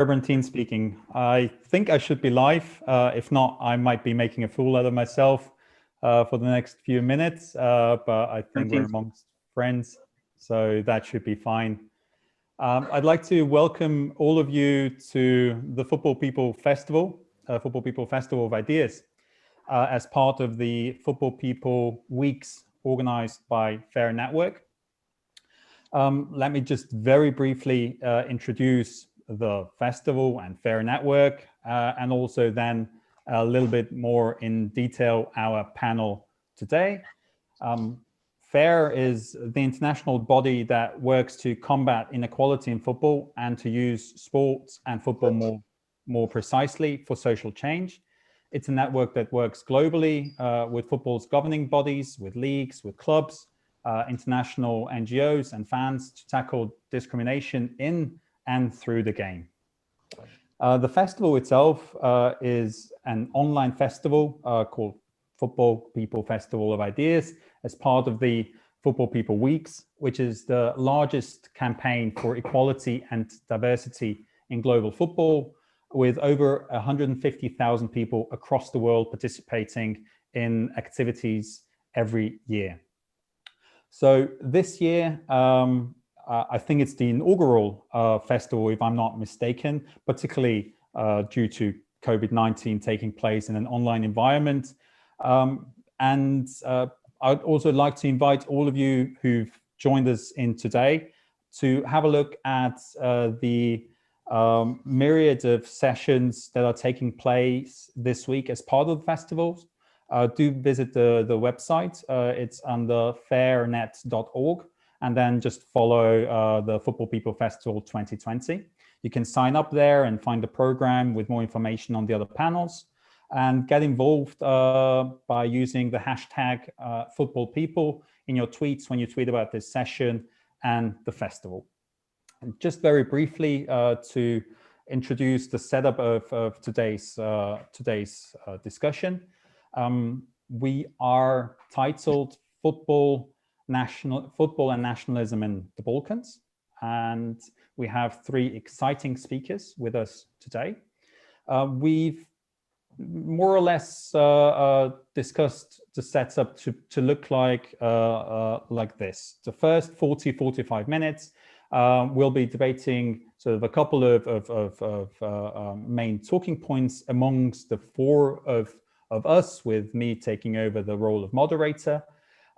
Brentin speaking. I think I should be live. If not, I might be making a fool out of myself for the next few minutes, but I think we're amongst friends, so that should be fine. I'd like to welcome all of you to the Football People Festival, Football People Festival of Ideas, as part of the Football People Weeks organized by Fair Network. Let me just very briefly introduce the festival and Fair Network, and also then a little bit more in detail our panel today. Fair is the international body that works to combat inequality in football and to use sports and football more precisely for social change. It's a network that works globally with football's governing bodies, with leagues, with clubs, international NGOs and fans to tackle discrimination in and through the game. The festival itself is an online festival called Football People Festival of Ideas as part of the Football People Weeks, which is the largest campaign for equality and diversity in global football, with over 150,000 people across the world participating in activities every year. So this year, I think it's the inaugural festival, if I'm not mistaken, particularly due to COVID-19 taking place in an online environment. I'd also like to invite all of you who've joined us in today to have a look at the myriad of sessions that are taking place this week as part of the festivals. Do visit the website. It's under fairnet.org, and then just follow the Football People Festival 2020. You can sign up there and find the program with more information on the other panels, and get involved by using the hashtag #FootballPeople in your tweets when you tweet about this session and the festival. And just very briefly to introduce the setup of today's discussion. We are titled Football and Nationalism in the Balkans, and we have three exciting speakers with us today. We've more or less discussed the setup to look like this. The first 45 minutes, we'll be debating sort of a couple of main talking points amongst the four of us, with me taking over the role of moderator.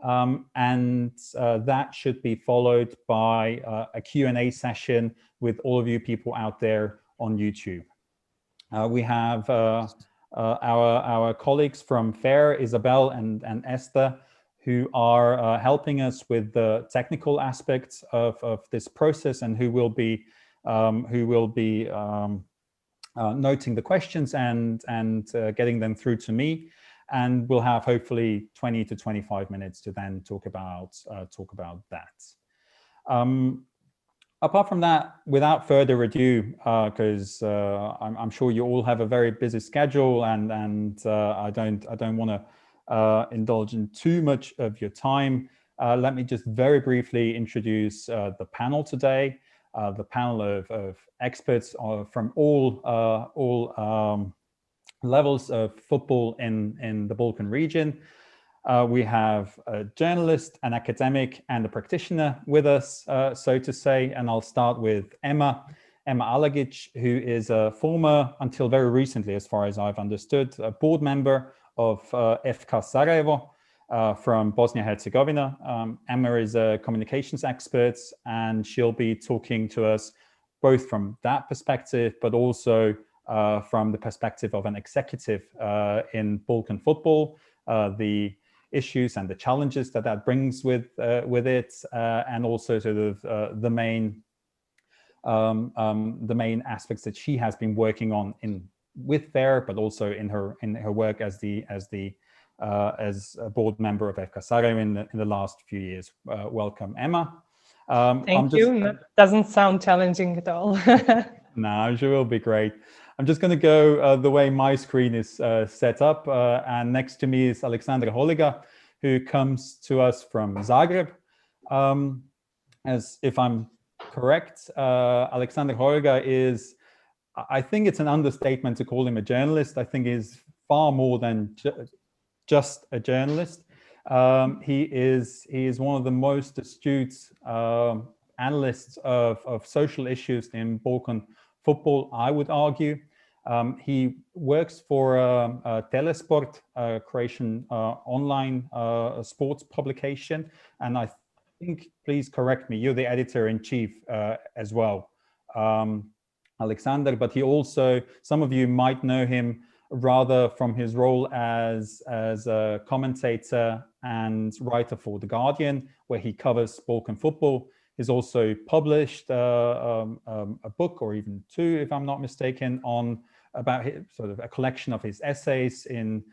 That should be followed by a Q&A session with all of you people out there on YouTube. We have our colleagues from FAIR, Isabel and Esther, who are helping us with the technical aspects of this process, and who will be noting the questions and getting them through to me. And we'll have hopefully 20 to 25 minutes to then talk about that. Apart from that, without further ado, because I'm sure you all have a very busy schedule, and I don't want to indulge in too much of your time. Let me just very briefly introduce the panel today. The panel of experts from all levels of football in the Balkan region. We have a journalist, an academic, and a practitioner with us, so to say. And I'll start with Emma Alagic, who is a former, until very recently, as far as I've understood, a board member of FK Sarajevo from Bosnia-Herzegovina. Emma is a communications expert, and she'll be talking to us both from that perspective, but also from the perspective of an executive in Balkan football, the issues and the challenges that brings with it, and also sort of the main aspects that she has been working on with FAIR, but also in her work as a board member of FK Sarajevo in the last few years. Welcome, Emma. Thank you. That doesn't sound challenging at all. No, I'm sure it'll be great. I'm just going to go the way my screen is set up. And next to me is Holiga, who comes to us from Zagreb. As if I'm correct, Holiga is I think it's an understatement to call him a journalist. I think he's far more than just a journalist. He is one of the most astute analysts of social issues in Balkan football, I would argue. He works for Telesport, Croatian online sports publication, and I think, please correct me, you're the editor-in-chief as well, Alexander, but he also, some of you might know him rather from his role as a commentator and writer for The Guardian, where he covers Balkan football. He's also published a book, or even two, if I'm not mistaken, about his, sort of a collection of his essays in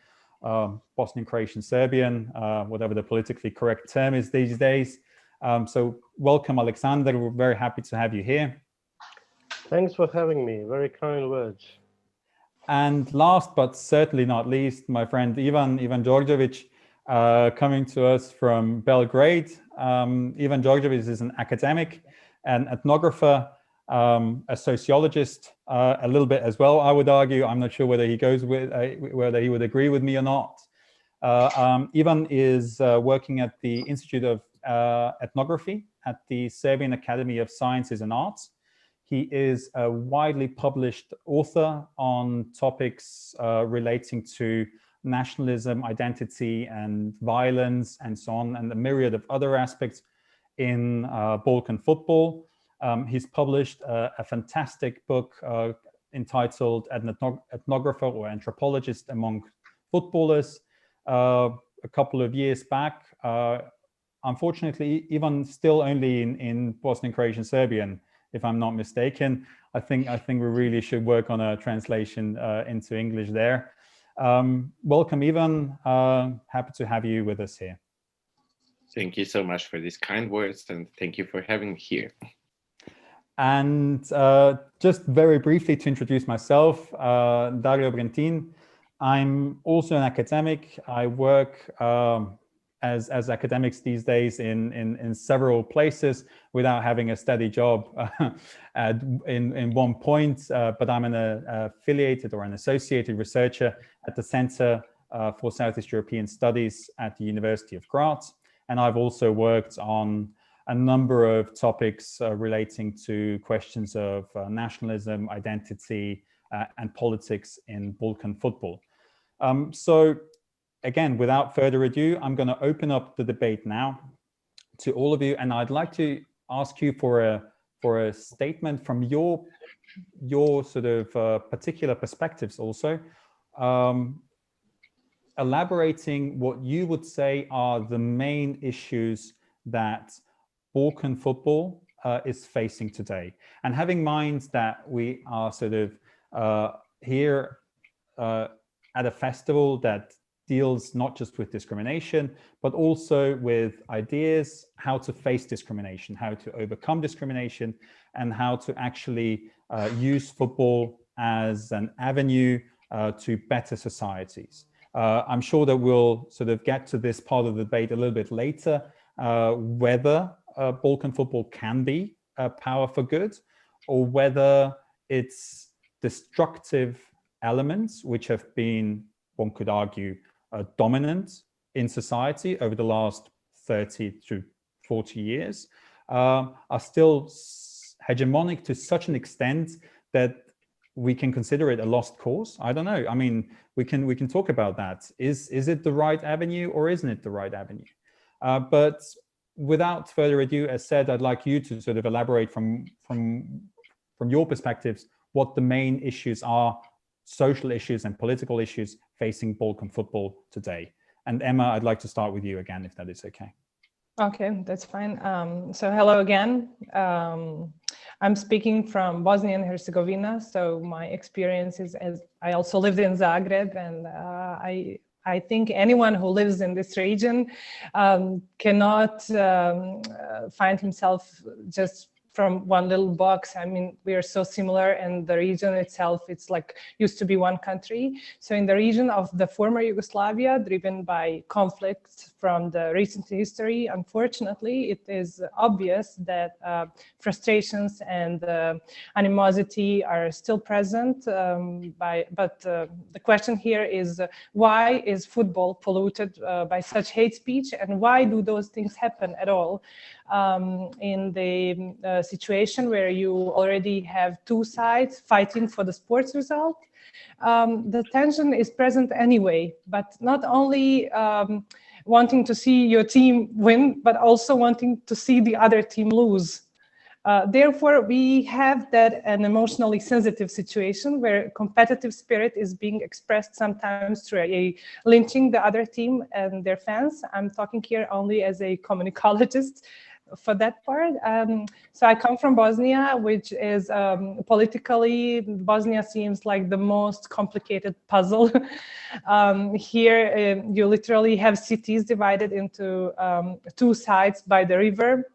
Bosnian, Croatian, Serbian, whatever the politically correct term is these days. So welcome, Alexander. We're very happy to have you here. Thanks for having me. Very kind words. And last but certainly not least, my friend Ivan Djordjevic, coming to us from Belgrade. Ivan Djordjevic is an academic, an ethnographer, a sociologist, a little bit as well, I would argue. I'm not sure whether he goes with, whether he would agree with me or not. Ivan is working at the Institute of Ethnography at the Serbian Academy of Sciences and Arts. He is a widely published author on topics relating to nationalism, identity, and violence, and so on, and a myriad of other aspects in Balkan football. He's published a fantastic book entitled An Ethnographer or Anthropologist Among Footballers a couple of years back. Unfortunately, even still only in Bosnian, Croatian, Serbian, if I'm not mistaken. I think we really should work on a translation into English there. Welcome, Ivan. Happy to have you with us here. Thank you so much for these kind words, and thank you for having me here. And just very briefly to introduce myself, Dario Brentin. I'm also an academic. I work as academics these days in several places without having a steady job in one point, but I'm an affiliated or an associated researcher at the Center for Southeast European Studies at the University of Graz. And I've also worked on a number of topics relating to questions of nationalism, identity, and politics in Balkan football. So again, without further ado, I'm going to open up the debate now to all of you, and I'd like to ask you for a statement from your sort of particular perspectives also, elaborating what you would say are the main issues that Balkan football is facing today, and having in mind that we are sort of here at a festival that deals not just with discrimination, but also with ideas, how to face discrimination, how to overcome discrimination, and how to actually use football as an avenue to better societies. I'm sure that we'll sort of get to this part of the debate a little bit later, whether Balkan football can be a power for good, or whether its destructive elements, which have been, one could argue, dominant in society over the last 30 to 40 years, are still hegemonic to such an extent that we can consider it a lost cause. I don't know. I mean, we can talk about that. Is it the right avenue, or isn't it the right avenue? But without further ado, as said, I'd like you to sort of elaborate from your perspectives what the main issues are, social issues and political issues facing Balkan football today. And Emma, I'd like to start with you again, if that is okay. Okay, that's fine. So hello again. I'm speaking from Bosnia and Herzegovina. So my experience is, as I also lived in Zagreb, and I think anyone who lives in this region cannot find himself just from one little box. I mean, we are so similar, and the region itself, it's like used to be one country. So in the region of the former Yugoslavia, driven by conflicts from the recent history, unfortunately, it is obvious that frustrations and animosity are still present. But the question here is, why is football polluted by such hate speech, and why do those things happen at all? In the situation where you already have two sides fighting for the sports result, the tension is present anyway, but not only wanting to see your team win, but also wanting to see the other team lose. Therefore, we have an emotionally sensitive situation where competitive spirit is being expressed sometimes through lynching the other team and their fans. I'm talking here only as a communicologist for that part. So I come from Bosnia, which is politically, Bosnia seems like the most complicated puzzle. Here, you literally have cities divided into two sides by the river,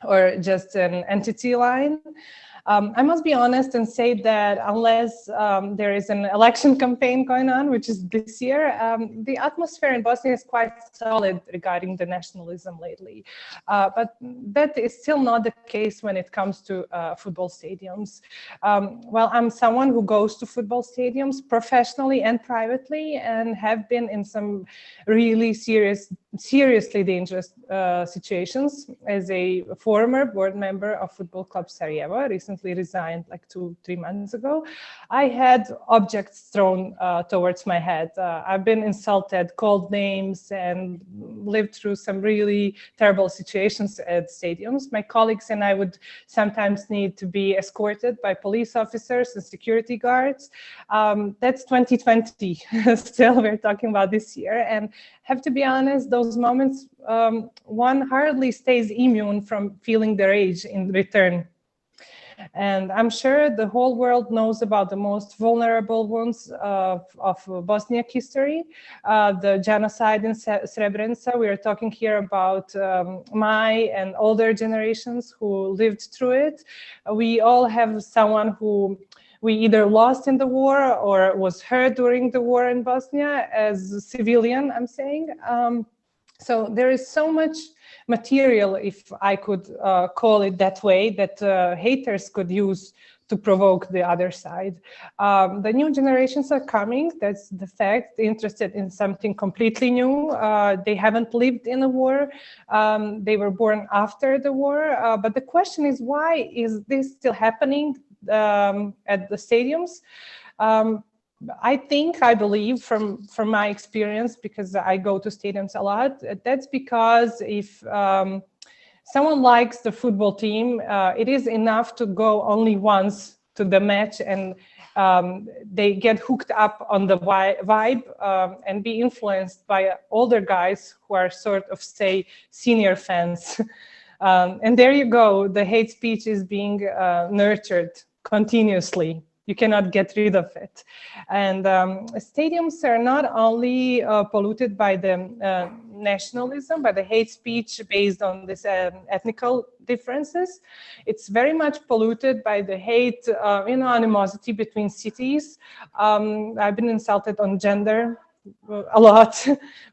or just an entity line. I must be honest and say that unless there is an election campaign going on, which is this year, the atmosphere in Bosnia is quite solid regarding the nationalism lately. But that is still not the case when it comes to football stadiums. Well, I'm someone who goes to football stadiums professionally and privately, and have been in some really seriously dangerous situations. As a former board member of Football Club Sarajevo, recently resigned like 2-3 months ago, I had objects thrown towards my head. I've been insulted, called names, and lived through some really terrible situations at stadiums. My colleagues and I would sometimes need to be escorted by police officers and security guards. That's 2020. Still, we're talking about this year. And have to be honest, those moments, one hardly stays immune from feeling the rage in return. And I'm sure the whole world knows about the most vulnerable wounds of Bosniak history, the genocide in Srebrenica. We are talking here about my and older generations who lived through it. We all have someone who we either lost in the war or was hurt during the war in Bosnia as a civilian, I'm saying. So there is so much material, if I could call it that way, that haters could use to provoke the other side. The new generations are coming, that's the fact, interested in something completely new. They haven't lived in a war. They were born after the war. But the question is, why is this still happening at the stadiums? I believe from my experience, because I go to stadiums a lot, that's because if someone likes the football team, it is enough to go only once to the match and they get hooked up on the vibe and be influenced by older guys who are sort of, say, senior fans. And there you go, the hate speech is being nurtured continuously. You cannot get rid of it. And stadiums are not only polluted by the nationalism, by the hate speech based on this ethnical differences. It's very much polluted by the hate, animosity between cities. I've been insulted on gender a lot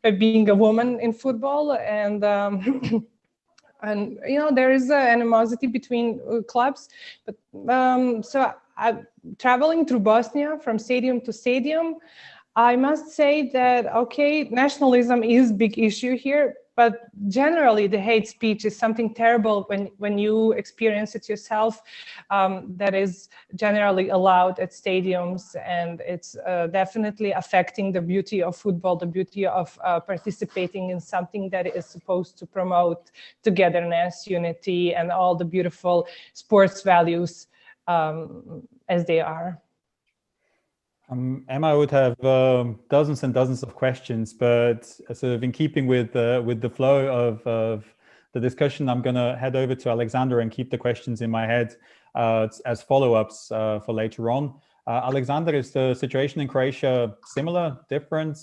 by being a woman in football, and and there is animosity between clubs. But so I'm traveling through Bosnia from stadium to stadium. I must say that, okay, nationalism is a big issue here, but generally the hate speech is something terrible when you experience it yourself. That is generally allowed at stadiums, and it's definitely affecting the beauty of football, the beauty of participating in something that is supposed to promote togetherness, unity, and all the beautiful sports values as they are. Emma would have dozens and dozens of questions, but sort of in keeping with the flow of the discussion, I'm going to head over to Alexander and keep the questions in my head as follow-ups for later on. Alexander, is the situation in Croatia similar, different,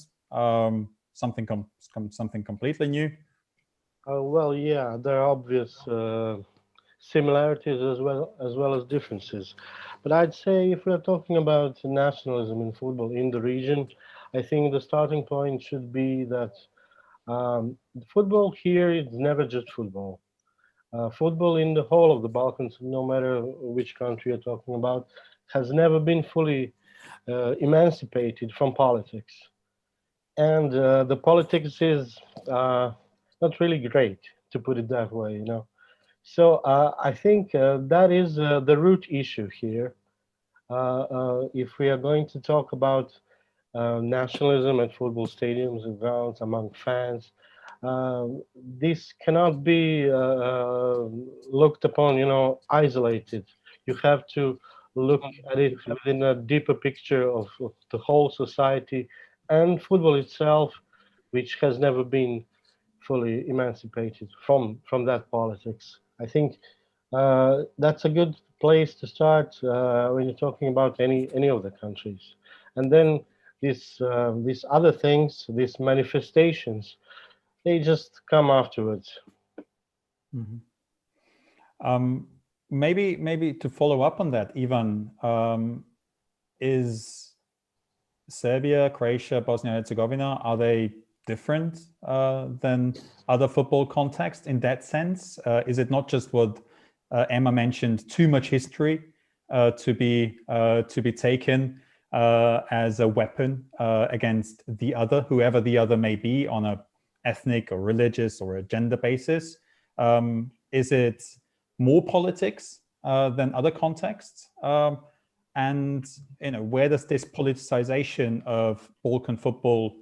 something completely new? Well, yeah, there are obvious similarities as well as differences. But I'd say if we're talking about nationalism in football in the region, I think the starting point should be that football here is never just football. Football in the whole of the Balkans, no matter which country you're talking about, has never been fully emancipated from politics. And the politics is not really great, to put it that way, you know. So I think that is the root issue here. If we are going to talk about nationalism at football stadiums and grounds among fans, this cannot be looked upon, you know, isolated. You have to look at it within a deeper picture of the whole society and football itself, which has never been fully emancipated from that politics. I think that's a good place to start when you're talking about any of the countries. And then these other things, these manifestations, they just come afterwards. Mm-hmm. Maybe to follow up on that, Ivan, is Serbia, Croatia, Bosnia and Herzegovina, are they different than other football contexts in that sense? Is it not just what Emma mentioned, too much history to be taken as a weapon against the other, whoever the other may be, on a ethnic or religious or a gender basis? Is it more politics than other contexts? And you know, where does this politicization of Balkan football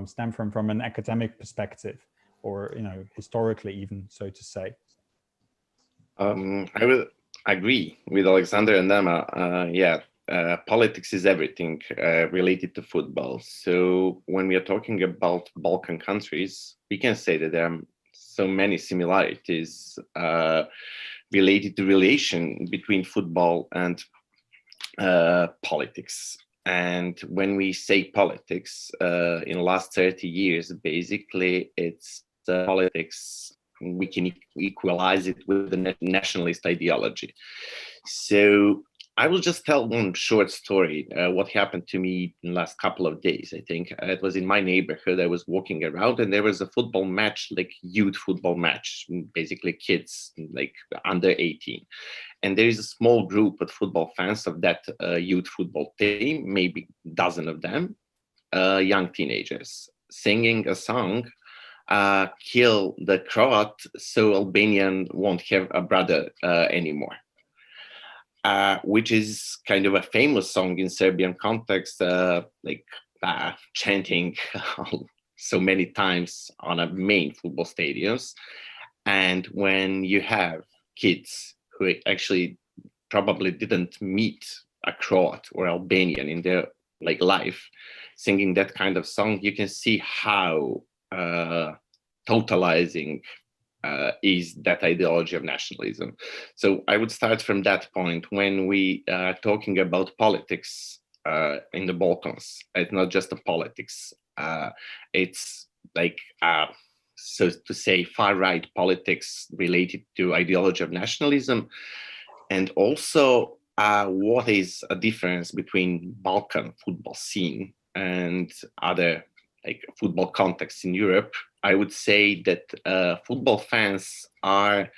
stem from an academic perspective, or, you know, historically even, so to say? I will agree with Alexander and Emma. Politics is everything related to football. So when we are talking about Balkan countries, we can say that there are so many similarities related to relation between football and politics. And when we say politics, in the last 30 years, basically it's politics, we can equalize it with the nationalist ideology. So I will just tell one short story, what happened to me in the last couple of days. I think it was in my neighborhood. I was walking around and there was a football match, like youth football match, basically kids like under 18. And there is a small group of football fans of that youth football team, maybe a dozen of them, young teenagers, singing a song, kill the Croat so Albanian won't have a brother anymore. Which is kind of a famous song in Serbian context, chanting so many times on a main football stadiums. And when you have kids who actually probably didn't meet a Croat or Albanian in their life singing that kind of song, you can see how totalizing is that ideology of nationalism. So I would start from that point. When we are talking about politics in the Balkans, it's not just a politics. It's like, so to say, far-right politics related to ideology of nationalism. And also, what is a difference between Balkan football scene and other football contexts in Europe? I would say that football fans are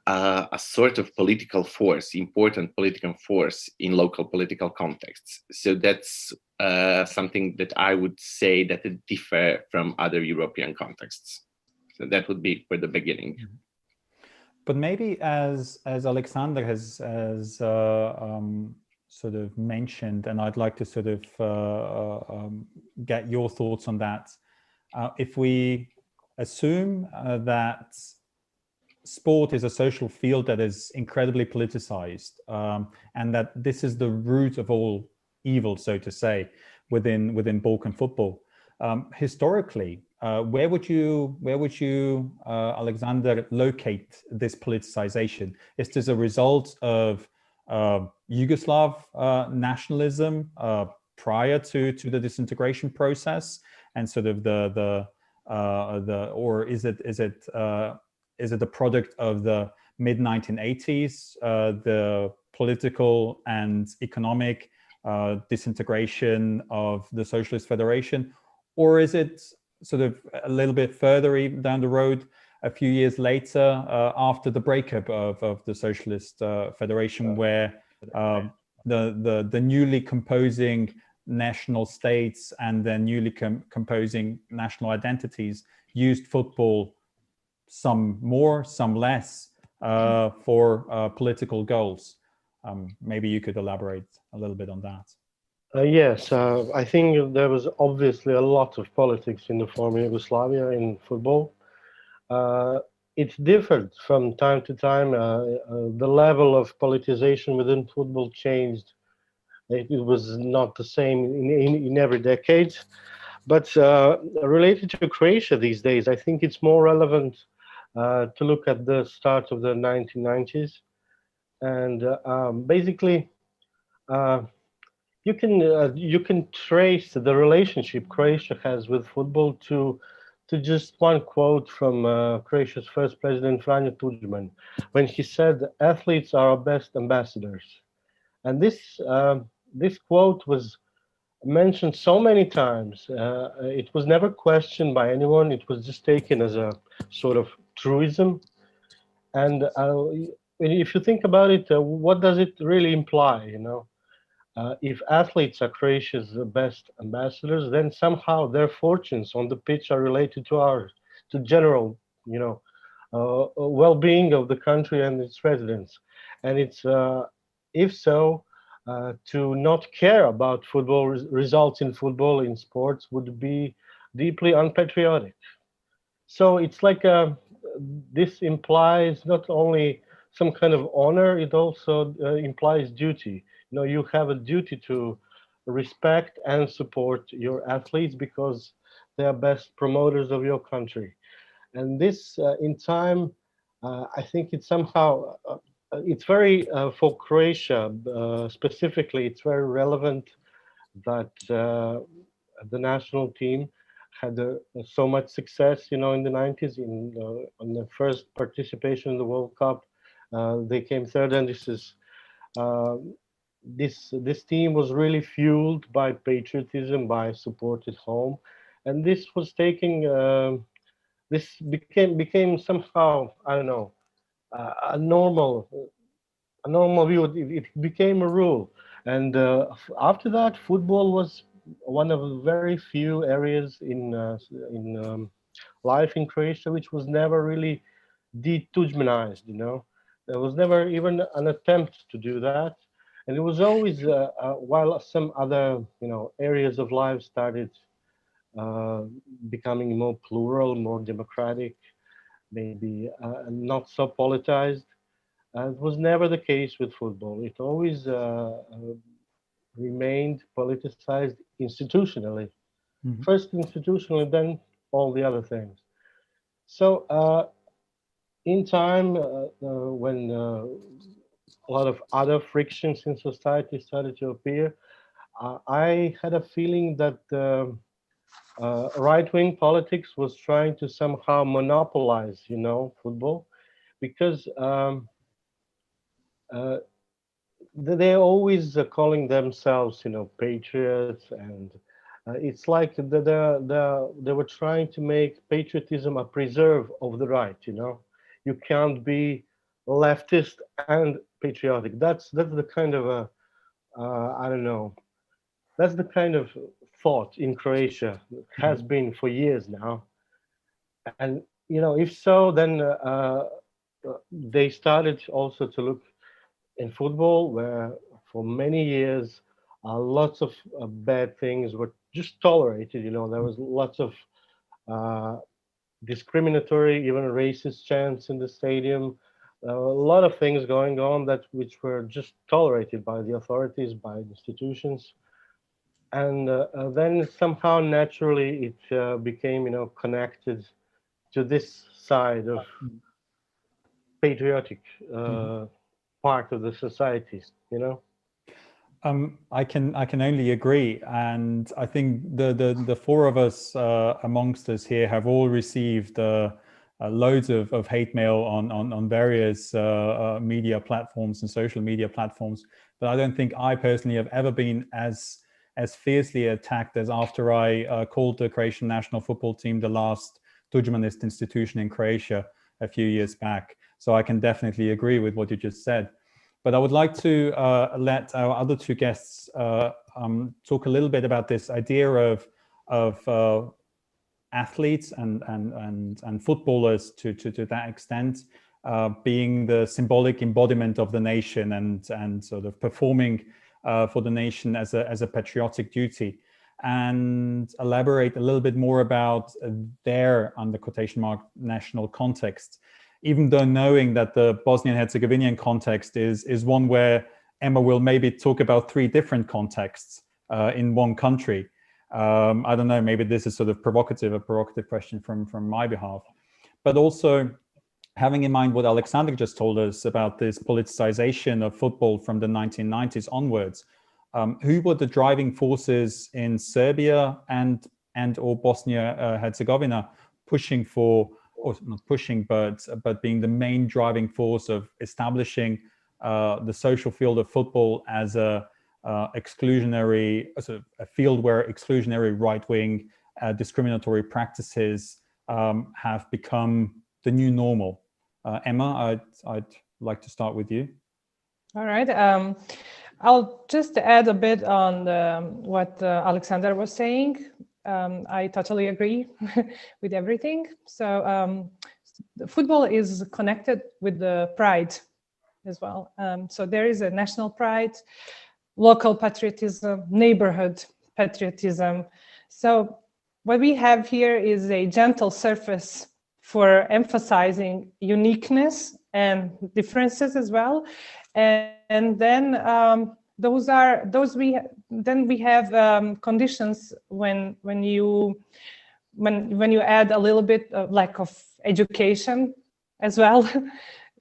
a sort of political force, important political force in local political contexts. So that's something that I would say that it differs from other European contexts. So that would be for the beginning. But maybe as Alexander has sort of mentioned, and I'd like to sort of get your thoughts on that. If we assume that sport is a social field that is incredibly politicized, and that this is the root of all evil, so to say, within Balkan football, historically, where would you Alexander, locate this politicization? Is this a result of Yugoslav nationalism prior to the disintegration process, and sort of or is it a product of the mid-1980s, the political and economic disintegration of the Socialist Federation? Or is it sort of a little bit further even down the road, a few years later, after the breakup of the Socialist Federation, where the newly composing national states and their newly composing national identities used football, some more, some less, for political goals? Maybe you could elaborate a little bit on that. Yes, I think there was obviously a lot of politics in the former Yugoslavia in football. It differed from time to time. The level of politicization within football changed. It was not the same in every decade. But related to Croatia these days, I think it's more relevant to look at the start of the 1990s. And basically, you can trace the relationship Croatia has with football to just one quote from Croatia's first president, Franjo Tudjman, when he said, "Athletes are our best ambassadors." And this quote was mentioned so many times. It was never questioned by anyone. It was just taken as a sort of truism. And if you think about it, what does it really imply? If athletes are Croatia's best ambassadors, then somehow their fortunes on the pitch are related to ours, to general, well-being of the country and its residents. And it's, if so, to not care about football, results in football, in sports, would be deeply unpatriotic. So it's like this implies not only some kind of honor, it also implies duty. You have a duty to respect and support your athletes because they are best promoters of your country. And this, in time, I think it's somehow, it's very, for Croatia specifically, it's very relevant that the national team had so much success, in the 90s, on the first participation in the World Cup. They came third, and this is, this team was really fueled by patriotism, by support at home, and this was taking this became somehow, I don't know, a normal view. It became a rule, and after that, football was one of the very few areas in life in Croatia which was never really de-Tudjmanized. There was never even an attempt to do that. And it was always, while some other, areas of life started becoming more plural, more democratic, maybe not so politicized, it was never the case with football. It always remained politicized institutionally. Mm-hmm. First institutionally, then all the other things. So in time, when a lot of other frictions in society started to appear, I had a feeling that right-wing politics was trying to somehow monopolize, football, because they're always calling themselves, patriots, and it's like they were trying to make patriotism a preserve of the right. You can't be leftist and patriotic. That's the kind of I don't know. That's the kind of thought in Croatia has been for years now. And if so, then they started also to look in football, where for many years lots of bad things were just tolerated. There was lots of discriminatory, even racist chants in the stadium. A lot of things going on which were just tolerated by the authorities, by institutions. And then somehow naturally it became, connected to this side of patriotic part of the society, I can only agree, and I think the four of us amongst us here have all received loads of hate mail on various media platforms and social media platforms. But I don't think I personally have ever been as fiercely attacked as after I called the Croatian national football team the last Tudjmanist institution in Croatia a few years back. So I can definitely agree with what you just said. But I would like to let our other two guests talk a little bit about this idea of athletes and footballers to that extent being the symbolic embodiment of the nation and sort of performing for the nation as a patriotic duty, and elaborate a little bit more about their, under quotation mark, national context, even though knowing that the Bosnian-Herzegovinian context is one where Emma will maybe talk about 3 different contexts in one country. I don't know, maybe this is sort of a provocative question from my behalf, but also having in mind what Alexander just told us about this politicization of football from the 1990s onwards. Who were the driving forces in Serbia and or Bosnia-Herzegovina pushing for, or not pushing, but being the main driving force of establishing the social field of football as a exclusionary, as a field where exclusionary right-wing discriminatory practices have become the new normal? Emma, I'd like to start with you. All right. I'll just add a bit on what Alexander was saying. I totally agree with everything. So football is connected with the pride as well. So there is a national pride, local patriotism, neighborhood patriotism. So what we have here is a gentle surface for emphasizing uniqueness and differences as well. And then we have conditions when you add a little bit of lack of education as well.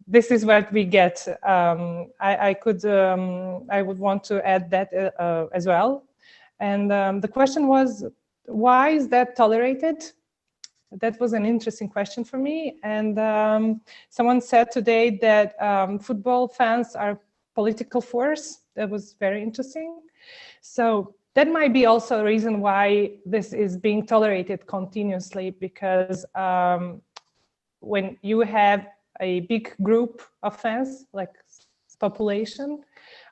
This is what we get. I would want to add that as well. And the question was, why is that tolerated? That was an interesting question for me. And someone said today that football fans are political force. That was very interesting. So that might be also a reason why this is being tolerated continuously, because when you have a big group of fans, like population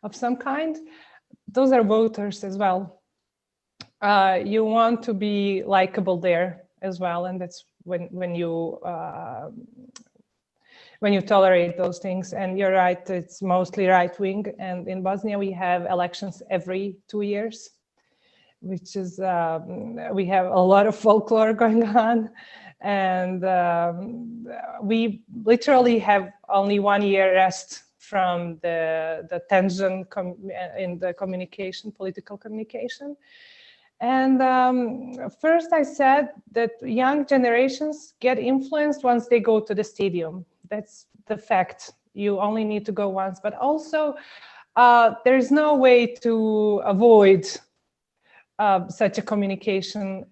of some kind, those are voters as well. You want to be likable there as well, and that's when you tolerate those things. And you're right, it's mostly right wing. And in Bosnia, we have elections every 2 years, which is we have a lot of folklore going on. And we literally have only 1 year rest from the tension in the communication, political communication. And first I said that young generations get influenced once they go to the stadium. That's the fact. You only need to go once, but also there is no way to avoid such a communication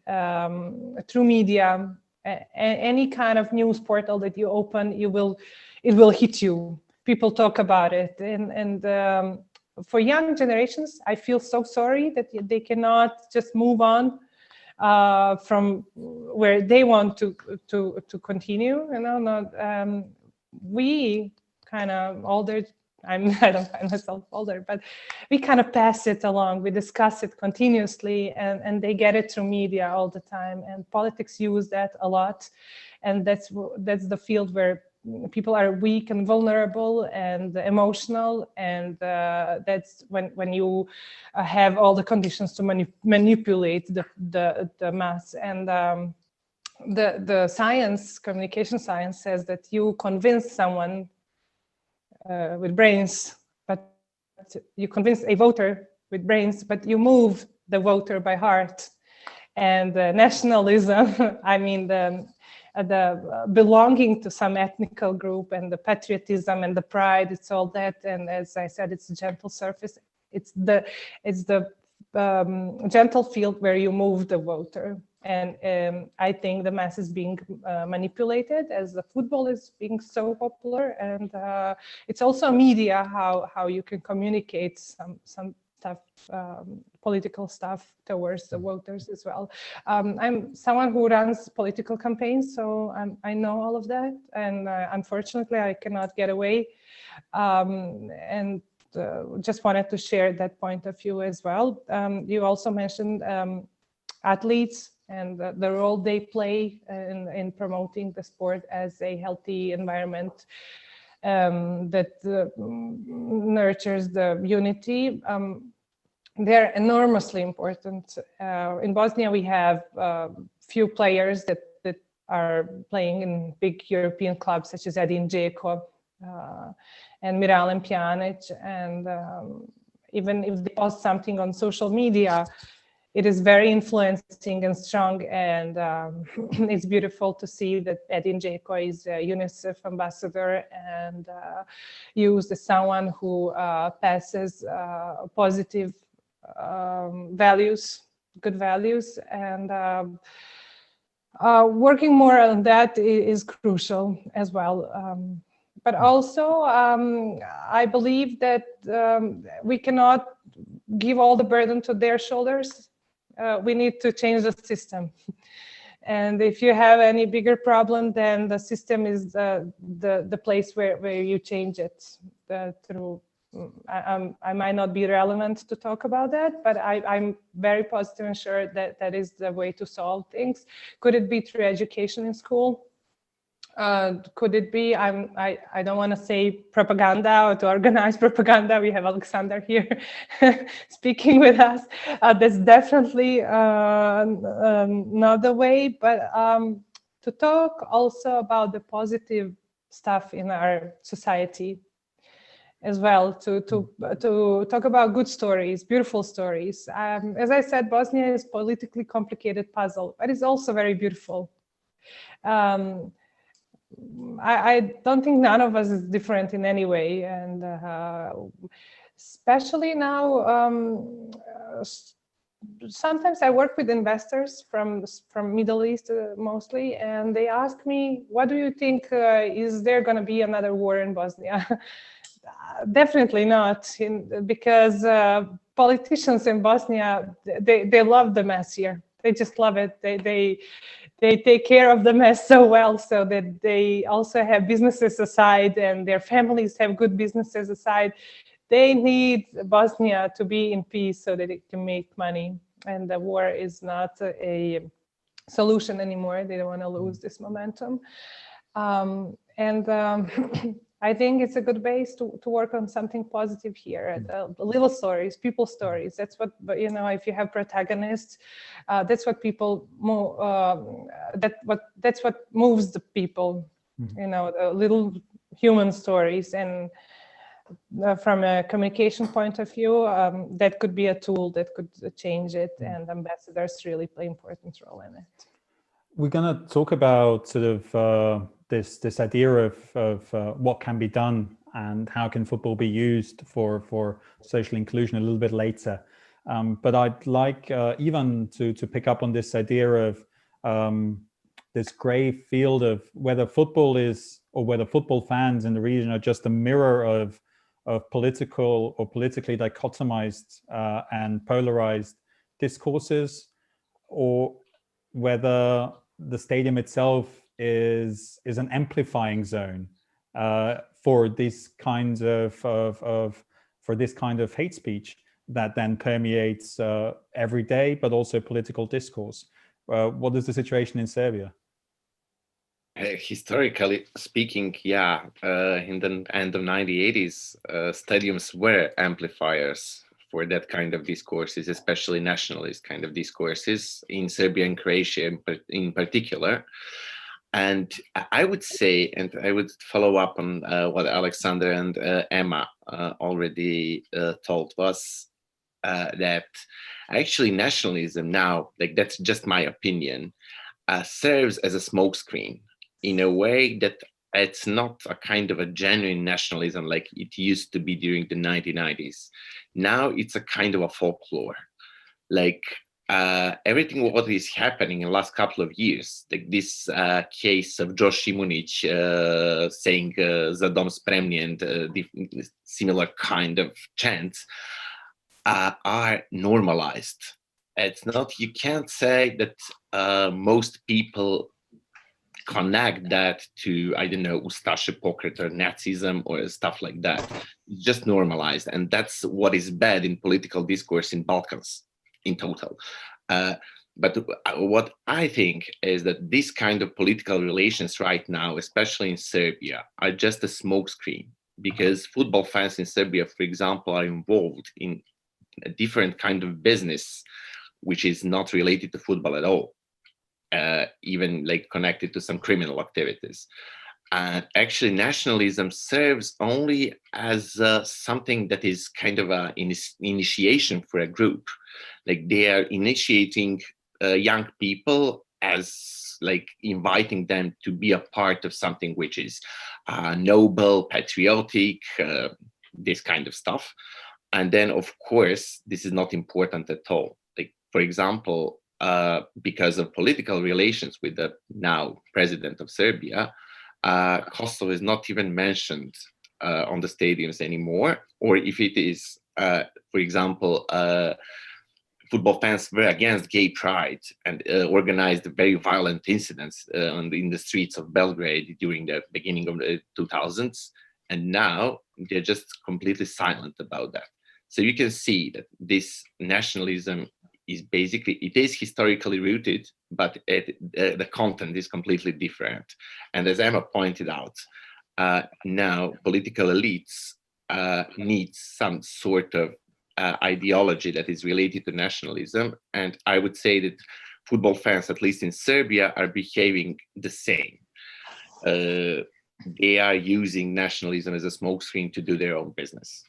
through media. Any kind of news portal that you open, it will hit you. People talk about it, and for young generations, I feel so sorry that they cannot just move on from where they want to continue. You know, not we kind of older. I don't find myself older, but we kind of pass it along. We discuss it continuously, and they get it through media all the time. And politics use that a lot, and that's the field where people are weak and vulnerable and emotional, and that's when you have all the conditions to manipulate the mass. And the science, communication science, says that you convince someone with brains, but you convince a voter with brains, but you move the voter by heart. And nationalism, I mean the belonging to some ethnical group, and the patriotism and the pride, it's all that. And as I said, it's a gentle surface. It's the gentle field where you move the voter. And I think the mass is being manipulated as the football is being so popular, and it's also media how you can communicate some stuff, political stuff towards the voters as well. I'm someone who runs political campaigns, so I know all of that, and unfortunately I cannot get away. And just wanted to share that point of view as well. You also mentioned athletes and the role they play in promoting the sport as a healthy environment that nurtures the unity. They're enormously important. In Bosnia, we have few players that are playing in big European clubs such as Edin Dzeko and Miralem Pjanic. And even if they post something on social media, it is very influencing and strong, and it's beautiful to see that Edin Dzeko is a UNICEF ambassador and used as someone who passes positive values, good values, and working more on that is crucial as well. But also, I believe that we cannot give all the burden to their shoulders. We need to change the system. And if you have any bigger problem, then the system is the place where you change it through. I might not be relevant to talk about that, but I'm very positive and sure that that is the way to solve things. Could it be through education in school? Could it be, I don't want to say propaganda or to organize propaganda. We have Alexander here speaking with us. That's definitely not the way, but to talk also about the positive stuff in our society as well, to talk about good stories, beautiful stories. As I said, Bosnia is a politically complicated puzzle, but it's also very beautiful. I don't think none of us is different in any way, and especially now, sometimes I work with investors from Middle East mostly, and they ask me, what do you think, is there going to be another war in Bosnia? Definitely not, because politicians in Bosnia, they love the mess here. They just love it. They take care of the mess so well, so that they also have businesses aside, and their families have good businesses aside. They need Bosnia to be in peace so that it can make money. And the war is not a solution anymore. They don't want to lose this momentum. I think it's a good base to work on something positive here. Little stories, people stories. That's what, if you have protagonists, that's what people that's what moves the people. The little human stories. And from a communication point of view, that could be a tool that could change it. And ambassadors really play an important role in it. We're going to talk about sort of this idea of what can be done and how can football be used for social inclusion a little bit later. But I'd like Ivan to pick up on this idea of this gray field of whether football is, or whether football fans in the region are just a mirror of political or politically dichotomized and polarized discourses, or whether the stadium itself is an amplifying zone for this kind of hate speech that then permeates every day, but also political discourse. What is the situation in Serbia? Historically speaking, in the end of 1980s, stadiums were amplifiers for that kind of discourses, especially nationalist kind of discourses in Serbia and Croatia in particular. And I would say, and I would follow up on what Alexander and Emma already told us, that actually nationalism now, like that's just my opinion, serves as a smokescreen in a way that it's not a kind of a genuine nationalism like it used to be during the 1990s. Now it's a kind of a folklore. Like everything what is happening in the last couple of years, like this case of Josh Šimunić saying "Za dom spremni" and similar kind of chants are normalized. It's not, you can't say that most people connect that to, I don't know, Ustaše pokret or Nazism or stuff like that. It's just normalized. And that's what is bad in political discourse in Balkans in total. But what I think is that this kind of political relations right now, especially in Serbia, are just a smokescreen, because football fans in Serbia, for example, are involved in a different kind of business, which is not related to football at all. Even like connected to some criminal activities. And actually nationalism serves only as something that is kind of an initiation for a group. Like they are initiating young people as like inviting them to be a part of something which is noble, patriotic, this kind of stuff. And then of course, this is not important at all. Like for example, because of political relations with the now president of Serbia, Kosovo is not even mentioned on the stadiums anymore. Or if it is, for example, football fans were against gay pride and organized very violent incidents in the streets of Belgrade during the beginning of the 2000s. And now they're just completely silent about that. So you can see that this nationalism is basically, it is historically rooted, but the content is completely different. And as Emma pointed out, now political elites need some sort of ideology that is related to nationalism. And I would say that football fans, at least in Serbia, are behaving the same. They are using nationalism as a smokescreen to do their own business.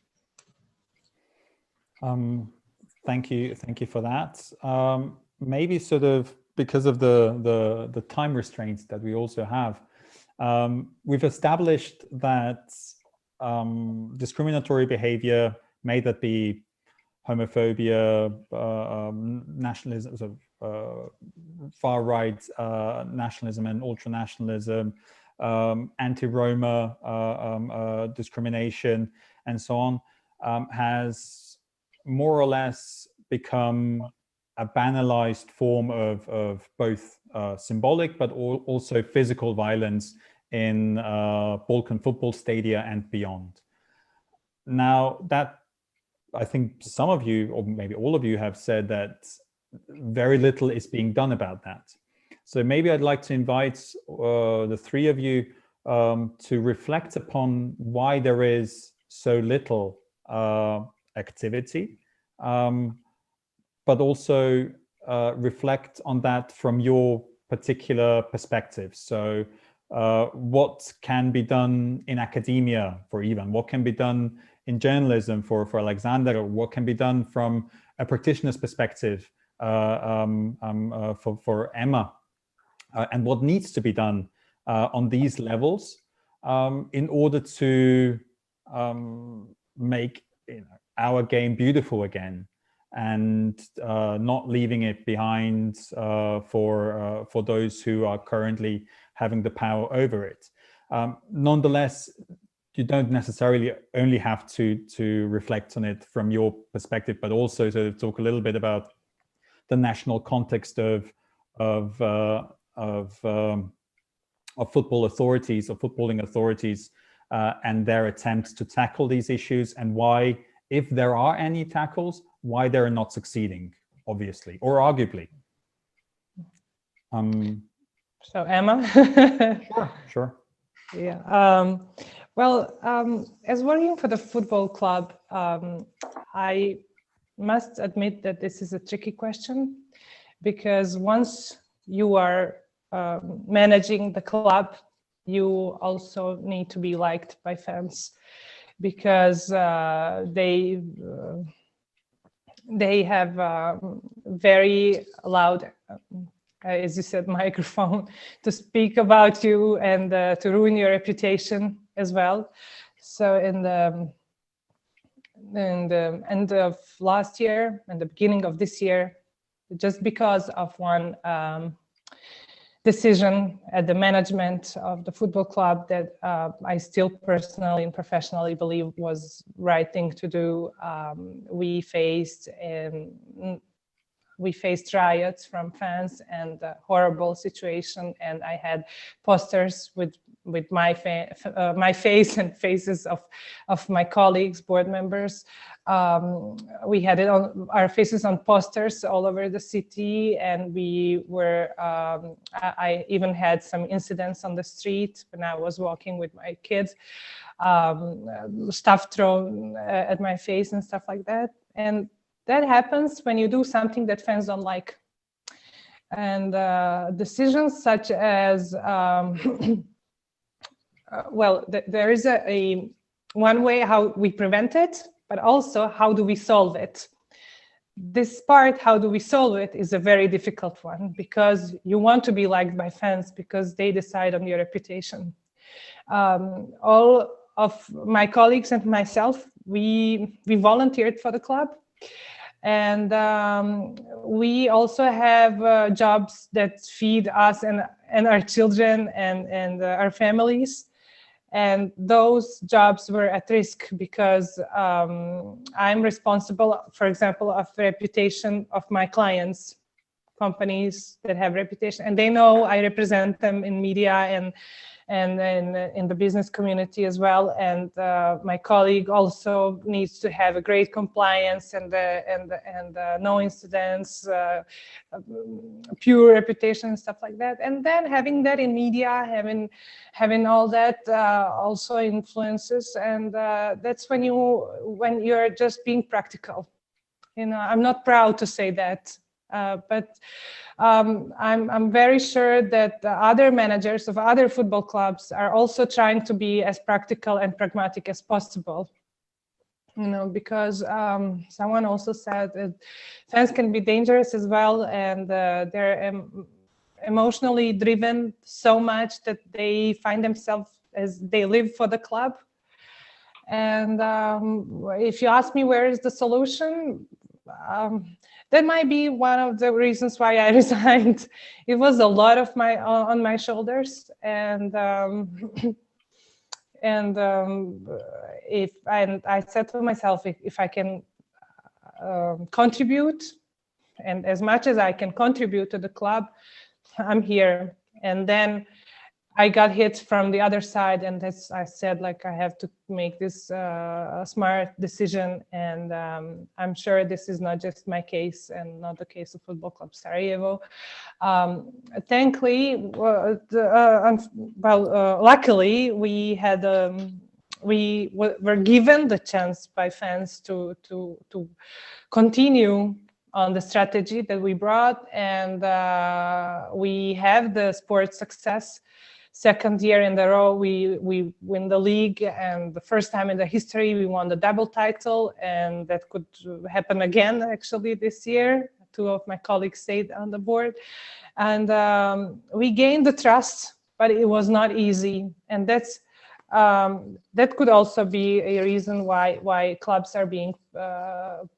Thank you for that. Maybe sort of because of the time restraints that we also have, we've established that discriminatory behavior, may that be homophobia, nationalism, far right nationalism and ultranationalism, anti-Roma discrimination, and so on, has more or less become a banalized form of both symbolic but also physical violence in Balkan football stadia and beyond. Now that, I think some of you, or maybe all of you, have said that very little is being done about that. So maybe I'd like to invite the three of you to reflect upon why there is so little activity, but also reflect on that from your particular perspective. So what can be done in academia for Ivan? What can be done in journalism for Alexander? Or what can be done from a practitioner's perspective for Emma? And what needs to be done on these levels in order to make our game beautiful again, and not leaving it behind for those who are currently having the power over it. Nonetheless, you don't necessarily only have to reflect on it from your perspective, but also to talk a little bit about the national context of football authorities or footballing authorities and their attempts to tackle these issues, and why, if there are any tackles, why they're not succeeding, obviously, or arguably. So Emma? Sure. Yeah. Well, as working for the football club, I must admit that this is a tricky question, because once you are managing the club, you also need to be liked by fans, because they have very loud, as you said, microphone to speak about you and to ruin your reputation as well. So in the end of last year and the beginning of this year, just because of one decision at the management of the football club that I still personally and professionally believe was right thing to do. We faced riots from fans and a horrible situation, and I had posters with my face and faces of my colleagues, board members. We had our faces on posters all over the city, and we were. I even had some incidents on the street when I was walking with my kids, stuff thrown at my face and stuff like that. And that happens when you do something that fans don't like. And decisions such as, well, there is a one way how we prevent it, but also how do we solve it? This part, how do we solve it, is a very difficult one, because you want to be liked by fans because they decide on your reputation. All of my colleagues and myself, we volunteered for the club. And we also have jobs that feed us and our children and our families. And those jobs were at risk because I'm responsible, for example, of the reputation of my clients, companies that have reputation, and they know I represent them in media and in the business community as well. And my colleague also needs to have a great compliance and no incidents, pure reputation and stuff like that. And then having that in media, having all that also influences. And that's when you're just being practical. You know, I'm not proud to say that. But I'm very sure that the other managers of other football clubs are also trying to be as practical and pragmatic as possible. You know, because someone also said that fans can be dangerous as well, and they're emotionally driven so much that they find themselves as they live for the club. And if you ask me where is the solution, that might be one of the reasons why I resigned. It was a lot of on my shoulders, and I said to myself, if I can contribute, and as much as I can contribute to the club, I'm here. And then I got hit from the other side, and I said, like, I have to make this smart decision. And I'm sure this is not just my case and not the case of Football Club Sarajevo. Thankfully, luckily, we were given the chance by fans to continue on the strategy that we brought, and we have the sports success. Second year in a row, we win the league, and the first time in the history we won the double title, and that could happen again actually this year. Two of my colleagues stayed on the board, and we gained the trust, but it was not easy, and that could also be a reason why clubs are being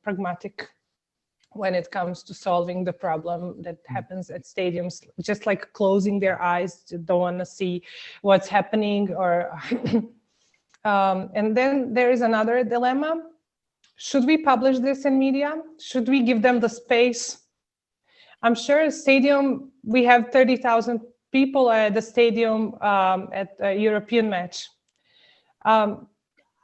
pragmatic when it comes to solving the problem that happens at stadiums, just like closing their eyes, don't want to see what's happening. Or and then there is another dilemma. Should we publish this in media? Should we give them the space? I'm sure a stadium, we have 30,000 people at the stadium at a European match.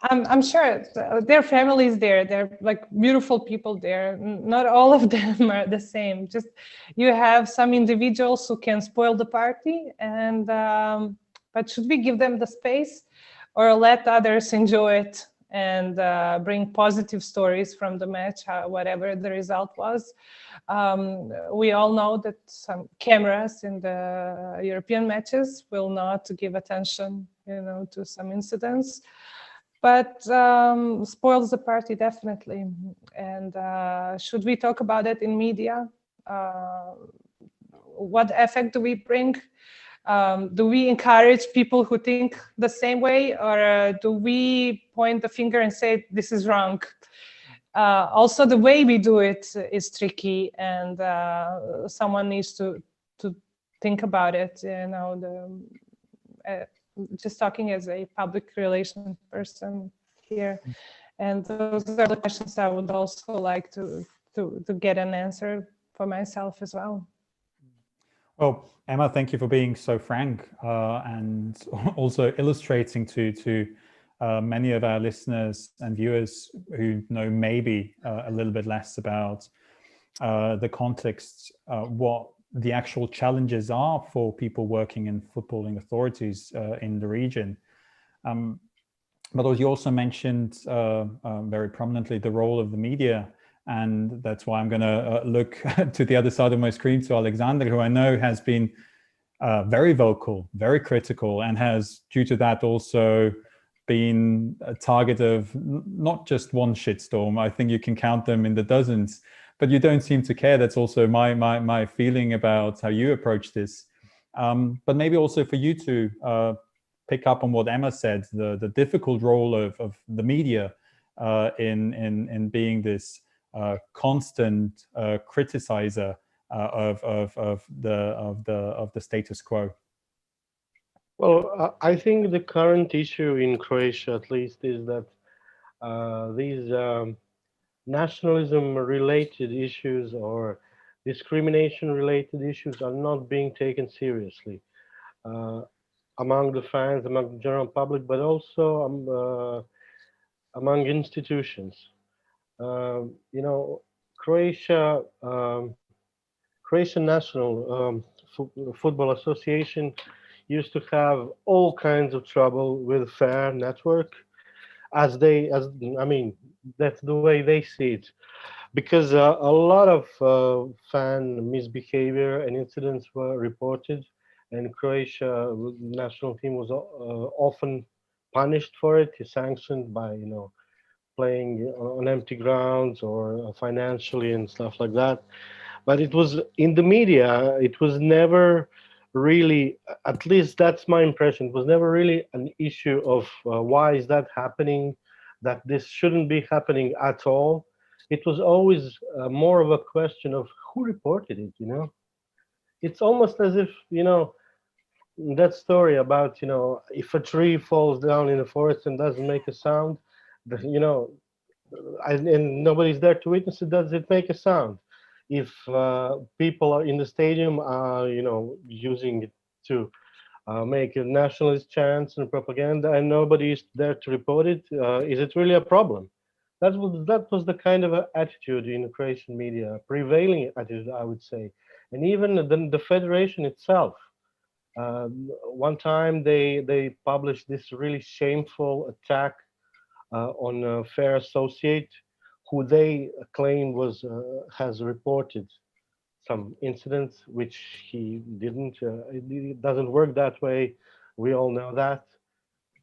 I'm sure there are families there. They're like beautiful people there. Not all of them are the same. Just you have some individuals who can spoil the party, and but should we give them the space, or let others enjoy it and bring positive stories from the match, whatever the result was? We all know that some cameras in the European matches will not give attention, you know, to some incidents. But spoils the party, definitely. And should we talk about it in media? What effect do we bring? Do we encourage people who think the same way, or do we point the finger and say this is wrong? also the way we do it is tricky, and someone needs to think about it. You know, just talking as a public relations person here, and those are the questions I would also like to get an answer for myself as well. Well, Emma, thank you for being so frank and also illustrating to many of our listeners and viewers who know maybe a little bit less about the context, what the actual challenges are for people working in footballing authorities in the region. But you also mentioned very prominently the role of the media. And that's why I'm going to look to the other side of my screen to Alexander, who I know has been very vocal, very critical, and has, due to that, also been a target of not just one shitstorm. I think you can count them in the dozens, but you don't seem to care. That's also my feeling about how you approach this. But maybe also for you to pick up on what Emma said, the difficult role of the media in being this constant criticizer of the status quo. Well, I think the current issue in Croatia, at least, is that these nationalism-related issues or discrimination-related issues are not being taken seriously among the fans, among the general public, but also among institutions. You know, Croatian National Football Association used to have all kinds of trouble with Fair Network, I mean, that's the way they see it, because a lot of fan misbehavior and incidents were reported, and Croatia national team was often punished for it, sanctioned by, you know, playing on empty grounds or financially and stuff like that. But it was in the media, it was never really, at least that's my impression, it was never really an issue of why is that happening, that this shouldn't be happening at all. It was always more of a question of who reported it, you know? It's almost as if, you know, that story about, you know, if a tree falls down in the forest and doesn't make a sound, you know, and nobody's there to witness it, does it make a sound? If people are in the stadium, you know, using it to make a nationalist chants and propaganda, and nobody is there to report it, is it really a problem? That was the kind of attitude in the Croatian media, prevailing attitude, I would say, and even the federation itself. One time they published this really shameful attack on a fair associate, who they claim has reported some incidents, which he didn't. It doesn't work that way. We all know that.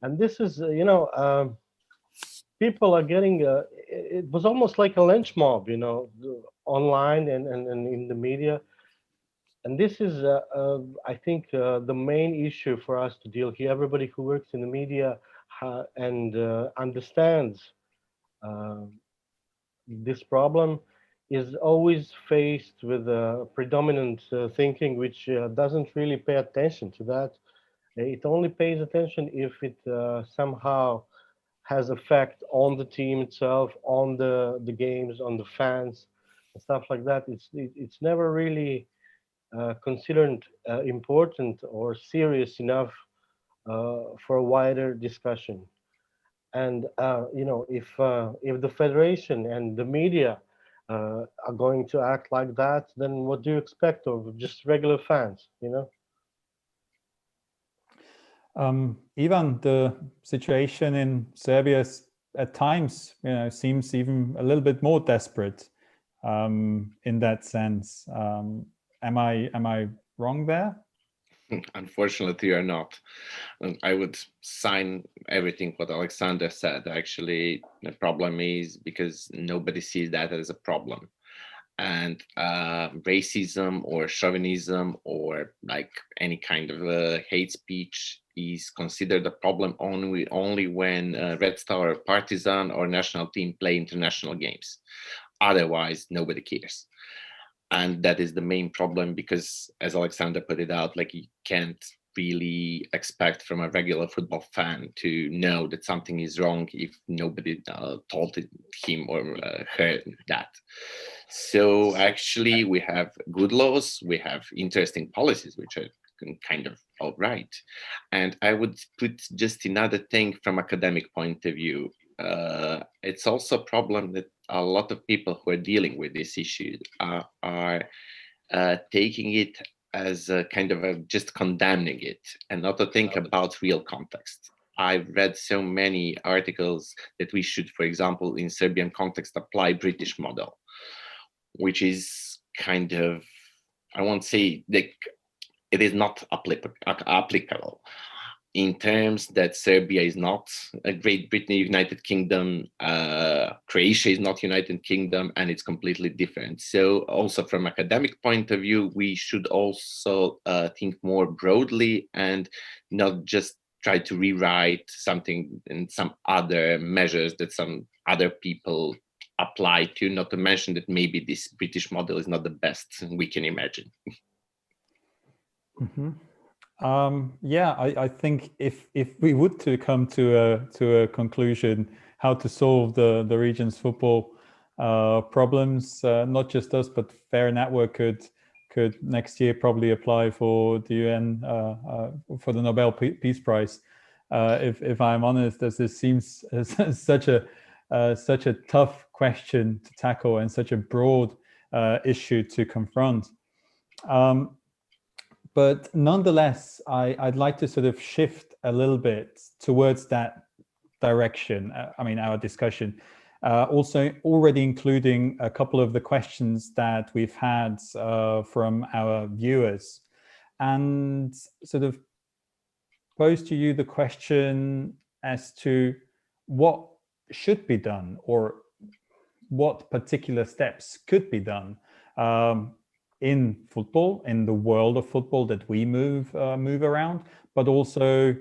And this is, you know, people are getting. It was almost like a lynch mob, you know, online and in the media. And this is, I think, the main issue for us to deal here. Everybody who works in the media and understands this problem is always faced with a predominant thinking which doesn't really pay attention to that. It only pays attention if it somehow has effect on the team itself, on the games, on the fans, and stuff like that. It's never really considered important or serious enough for a wider discussion. And you know, if the federation and the media are going to act like that, then what do you expect of just regular fans? You know. Ivan, the situation in Serbia at times, you know, seems even a little bit more desperate in that sense. Am I wrong there? Unfortunately, you're not. I would sign everything what Alexander said. Actually, the problem is because nobody sees that as a problem. And racism or chauvinism or like any kind of hate speech is considered a problem only when Red Star, Partizan, or national team play international games. Otherwise, nobody cares. And that is the main problem, because as Alexander put it out, like, you can't really expect from a regular football fan to know that something is wrong if nobody told him or heard that. So actually we have good laws, we have interesting policies, which are kind of all right. And I would put just another thing from academic point of view. It's also a problem that a lot of people who are dealing with this issue are taking it as a kind of just condemning it and not to think about real context. I've read so many articles that we should, for example, in Serbian context, apply British model, which is kind of, I won't say like it is not applicable in terms that Serbia is not a Great Britain, United Kingdom, Croatia is not United Kingdom, and it's completely different. So also from academic point of view, we should also think more broadly and not just try to rewrite something in some other measures that some other people apply to, not to mention that maybe this British model is not the best we can imagine. Mm-hmm. Yeah, I think if we would to come to a conclusion how to solve the region's football problems, not just us, but Fair Network could next year probably apply for the UN for the Nobel Peace Prize. If I'm honest, as this seems such a tough question to tackle and such a broad issue to confront. But nonetheless, I'd like to sort of shift a little bit towards that direction. I mean, our discussion, also already including a couple of the questions that we've had from our viewers, and sort of pose to you the question as to what should be done or what particular steps could be done in football, in the world of football that we move around, but also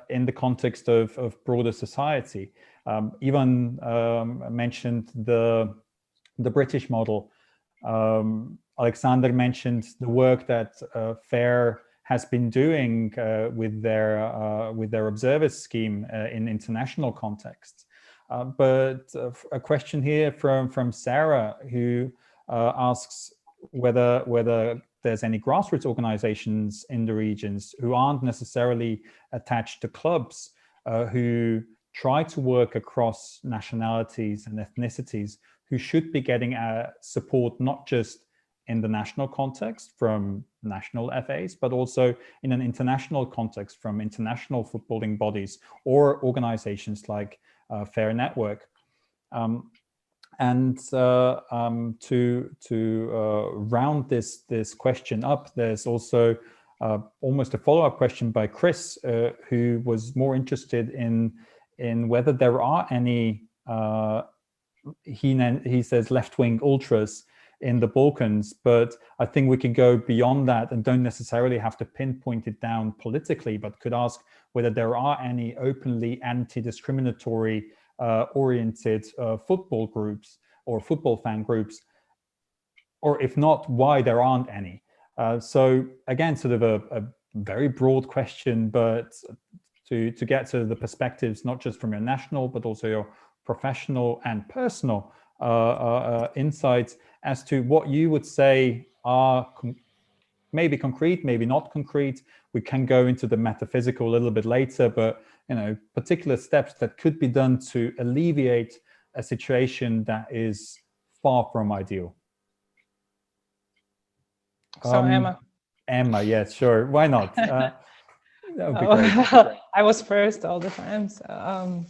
in the context of broader society. Ivan mentioned the British model. Alexander mentioned the work that FAIR has been doing with their observers scheme in international contexts. But a question here from Sarah, who asks whether there's any grassroots organizations in the regions who aren't necessarily attached to clubs, who try to work across nationalities and ethnicities, who should be getting support not just in the national context from national FAs, but also in an international context from international footballing bodies or organizations like Fair Network. And to round this question up, there's also almost a follow-up question by Chris, who was more interested in whether there are any, he says, left-wing ultras in the Balkans, but I think we can go beyond that and don't necessarily have to pinpoint it down politically, but could ask whether there are any openly anti-discriminatory oriented football groups or football fan groups, or if not, why there aren't any. So again, sort of a very broad question, but to get to the perspectives, not just from your national, but also your professional and personal insights as to what you would say are maybe concrete, maybe not concrete. We can go into the metaphysical a little bit later, but particular steps that could be done to alleviate a situation that is far from ideal. So Emma, yes, sure. Why not? That would be great. I was first all the time. So,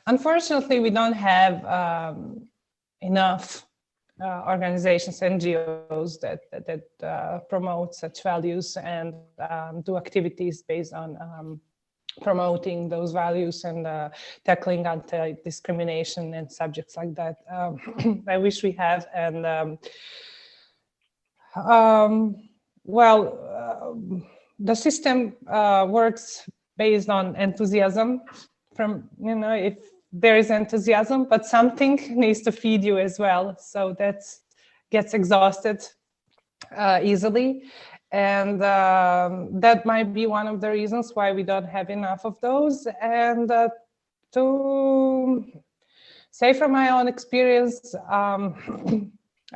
unfortunately, we don't have enough organizations, NGOs that promote such values and do activities based on promoting those values and tackling anti-discrimination and subjects like that. I wish we have. And the system works based on enthusiasm from, if there is enthusiasm, but something needs to feed you as well. So that gets exhausted easily. And that might be one of the reasons why we don't have enough of those. And to say from my own experience,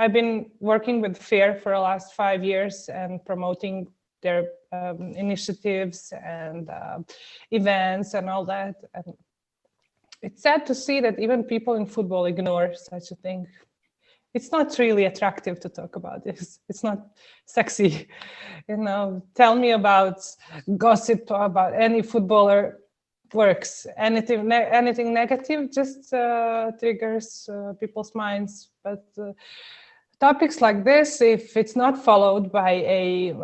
I've been working with FAIR for the last 5 years and promoting their initiatives and events and all that. And it's sad to see that even people in football ignore such a thing. It's not really attractive to talk about this. It's not sexy. Tell me about gossip about any footballer works. Anything negative just triggers people's minds. But topics like this, if it's not followed by a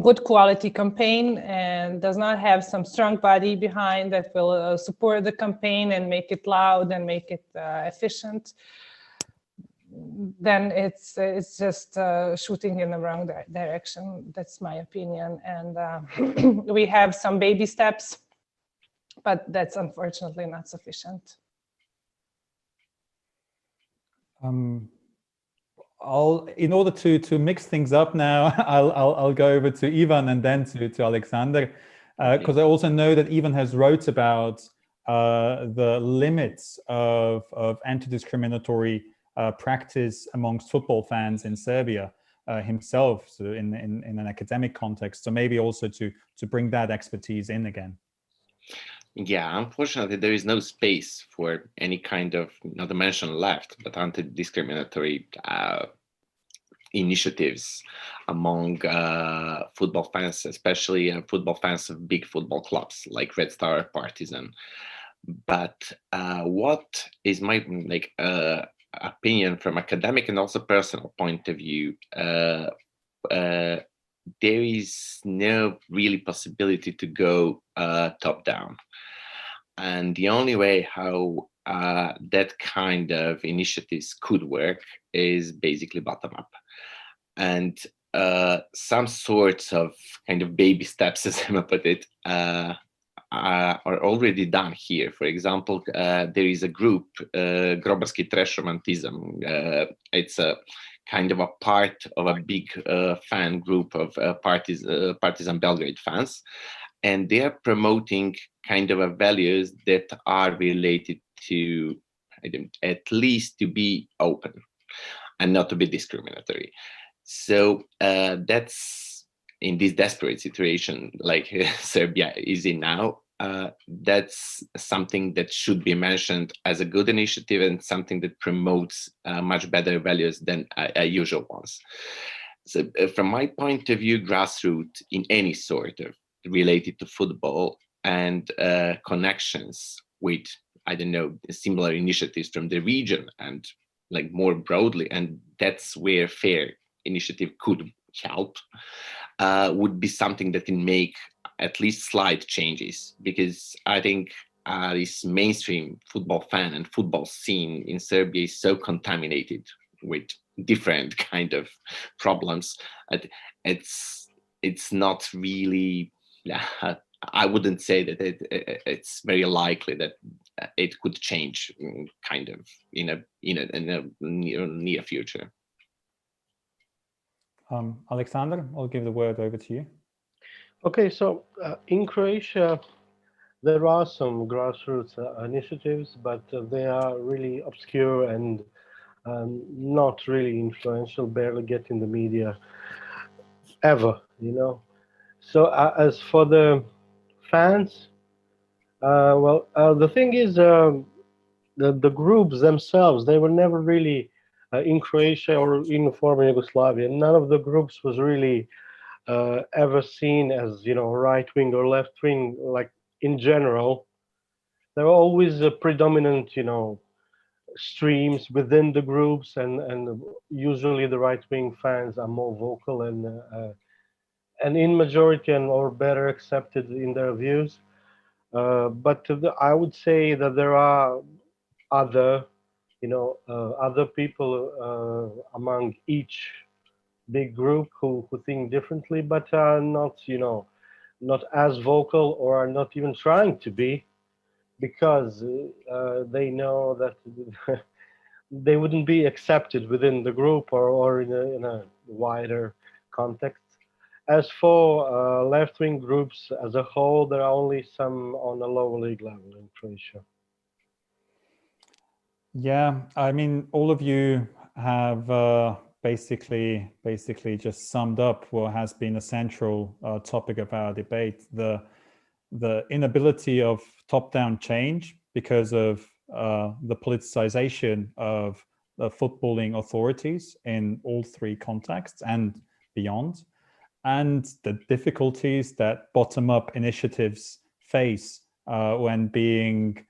good quality campaign and does not have some strong body behind that will support the campaign and make it loud and make it efficient, then it's just shooting in the wrong direction. That's my opinion. And we have some baby steps, but that's unfortunately not sufficient. In order to mix things up now, I'll go over to Ivan and then to Alexander, because I also know that Ivan has wrote about the limits of anti-discriminatory practice amongst football fans in Serbia himself, so in an academic context. So maybe also to bring that expertise in again. Yeah, unfortunately, there is no space for any kind of, not to mention left, but anti-discriminatory initiatives among football fans, especially football fans of big football clubs like Red Star or Partizan. But what is my opinion from academic and also personal point of view, there is no really possibility to go top down. And the only way how that kind of initiatives could work is basically bottom up. And some sorts of kind of baby steps, as I put it, are already done here. For example, there is a group, Grobarski Trash Romantism. It's a kind of a part of a big fan group of Partizan Belgrade fans. And they are promoting kind of values that are related to, at least to be open and not to be discriminatory. So that's, in this desperate situation like Serbia is in now, that's something that should be mentioned as a good initiative and something that promotes much better values than usual ones. So from my point of view, grassroots in any sort of related to football and connections with, similar initiatives from the region and like more broadly, and that's where FAIR initiative could help, would be something that can make at least slight changes, because I think this mainstream football fan and football scene in Serbia is so contaminated with different kind of problems. It's not really, I wouldn't say that it's very likely that it could change kind of in a near future. Alexander, I'll give the word over to you. Okay, so in Croatia, there are some grassroots initiatives, but they are really obscure and not really influential, barely get in the media ever, So as for the fans, the thing is, the groups themselves, they were never really in Croatia or in former Yugoslavia. None of the groups was really ever seen as, right wing or left wing, like in general. There are always a predominant, streams within the groups, and usually the right wing fans are more vocal and in majority or better accepted in their views. But I would say that there are other, other people among each big group who think differently, but are not, not as vocal or are not even trying to be, because they know that they wouldn't be accepted within the group or in a wider context. As for left-wing groups as a whole, there are only some on a lower league level in Croatia. Yeah, I mean, all of you have basically just summed up what has been a central topic of our debate: the inability of top-down change because of the politicization of the footballing authorities in all three contexts and beyond, and the difficulties that bottom-up initiatives face when being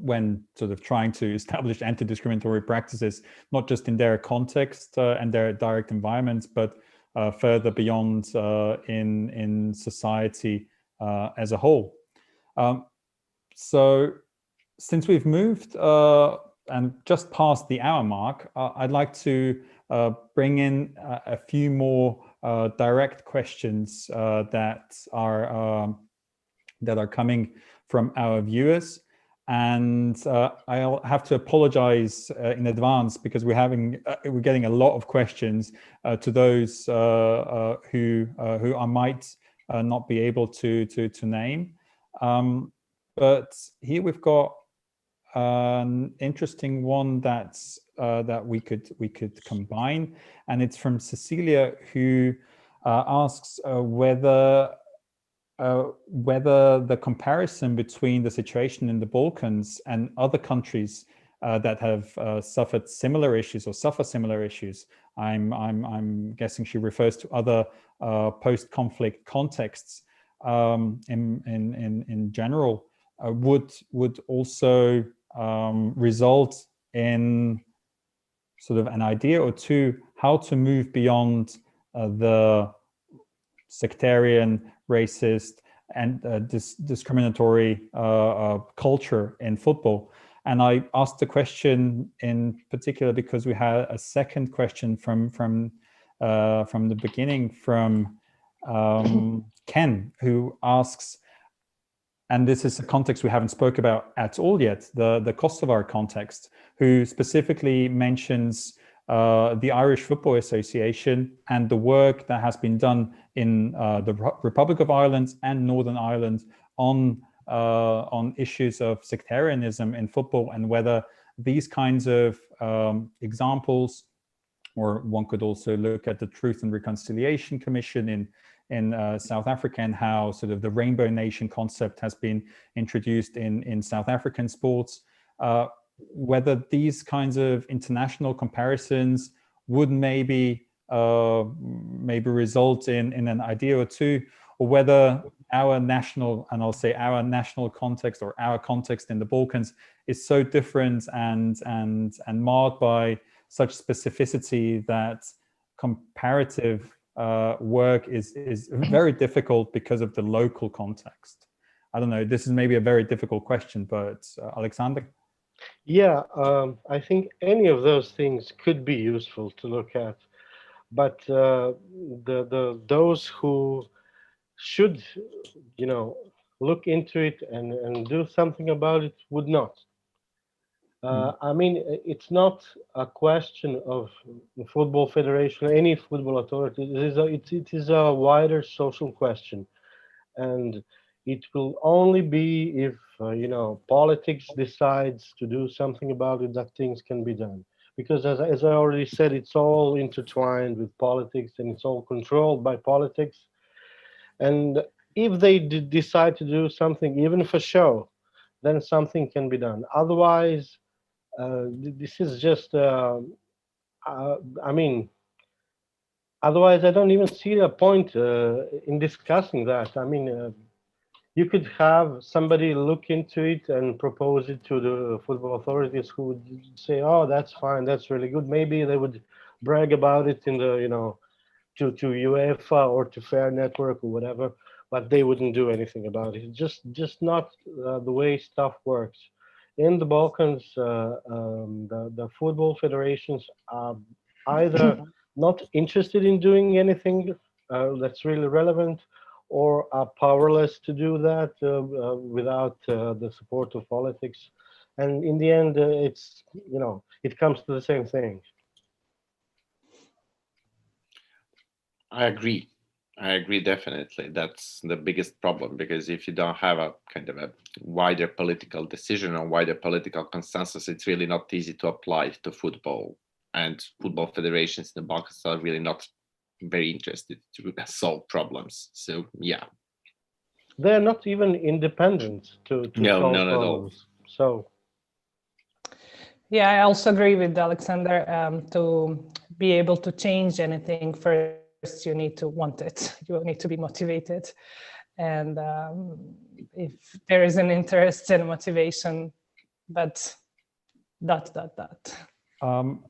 when sort of trying to establish anti-discriminatory practices, not just in their context and their direct environments, but further beyond in society as a whole. So since we've moved and just past the hour mark, I'd like to bring in a few more direct questions that are coming from our viewers. And I'll have to apologize in advance because we're getting a lot of questions to those who I might not be able to name. But here we've got an interesting one that's that we could combine, and it's from Cecilia, who asks whether the comparison between the situation in the Balkans and other countries that have suffered similar issues or suffer similar issues, I'm guessing she refers to other post-conflict contexts in general, would also result in sort of an idea or two how to move beyond the sectarian, racist, and discriminatory culture in football. And I asked the question in particular because we had a second question from the beginning from Ken, who asks, and this is a context we haven't spoke about at all yet, the Kosovar context, who specifically mentions the Irish Football Association and the work that has been done in the Republic of Ireland and Northern Ireland on issues of sectarianism in football, and whether these kinds of examples, or one could also look at the Truth and Reconciliation Commission in South Africa, and how sort of the Rainbow Nation concept has been introduced in South African sports, whether these kinds of international comparisons would maybe result in an idea or two, or whether our national, and I'll say our national context or our context in the Balkans is so different and marred by such specificity that comparative work is very difficult because of the local context. I don't know, this is maybe a very difficult question, but Alexander? Yeah, I think any of those things could be useful to look at, but those who should, look into it and do something about it would not. I mean, it's not a question of the football federation, any football authority. It is a wider social question, and it will only be if politics decides to do something about it that things can be done. Because as I already said, it's all intertwined with politics, and it's all controlled by politics. And if they decide to do something, even for show, then something can be done. Otherwise, this is just, I mean, otherwise I don't even see a point in discussing that. I mean, you could have somebody look into it and propose it to the football authorities, who would say, oh, that's fine, that's really good. Maybe they would brag about it in the, to UEFA or to Fair Network or whatever, but they wouldn't do anything about it. Just not the way stuff works. In the Balkans, the football federations are either not interested in doing anything that's really relevant, or are powerless to do that without the support of politics. And in the end, it's, it comes to the same thing. I agree. I agree, definitely. That's the biggest problem, because if you don't have a kind of a wider political decision or wider political consensus, it's really not easy to apply to football. And football federations in the Balkans are really not very interested to solve problems. So, yeah. They're not even independent to solve none problems. So. Yeah, I also agree with Alexander. To be able to change anything, first you need to want it. You need to be motivated. And if there is an interest and motivation, but ...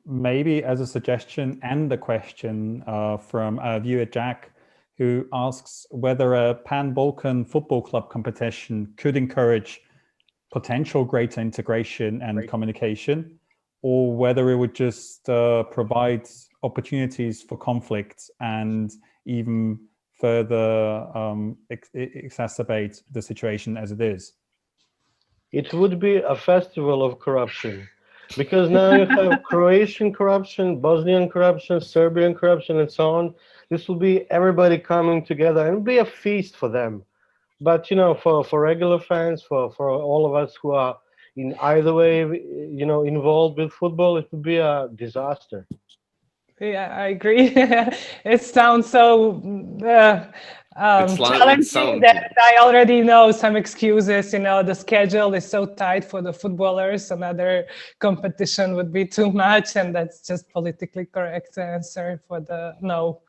Maybe as a suggestion and a question from a viewer, Jack, who asks whether a pan-Balkan football club competition could encourage potential greater integration and communication, or whether it would just provide opportunities for conflict and even further exacerbate the situation as it is. It would be a festival of corruption, because now you have Croatian corruption, Bosnian corruption, Serbian corruption, and so on. This will be everybody coming together, and it'll be a feast for them. But for regular fans, for all of us who are in either way, involved with football, it would be a disaster. Yeah, I agree. It sounds so challenging that I already know some excuses. The schedule is so tight for the footballers. Another competition would be too much, and that's just politically correct answer for the no.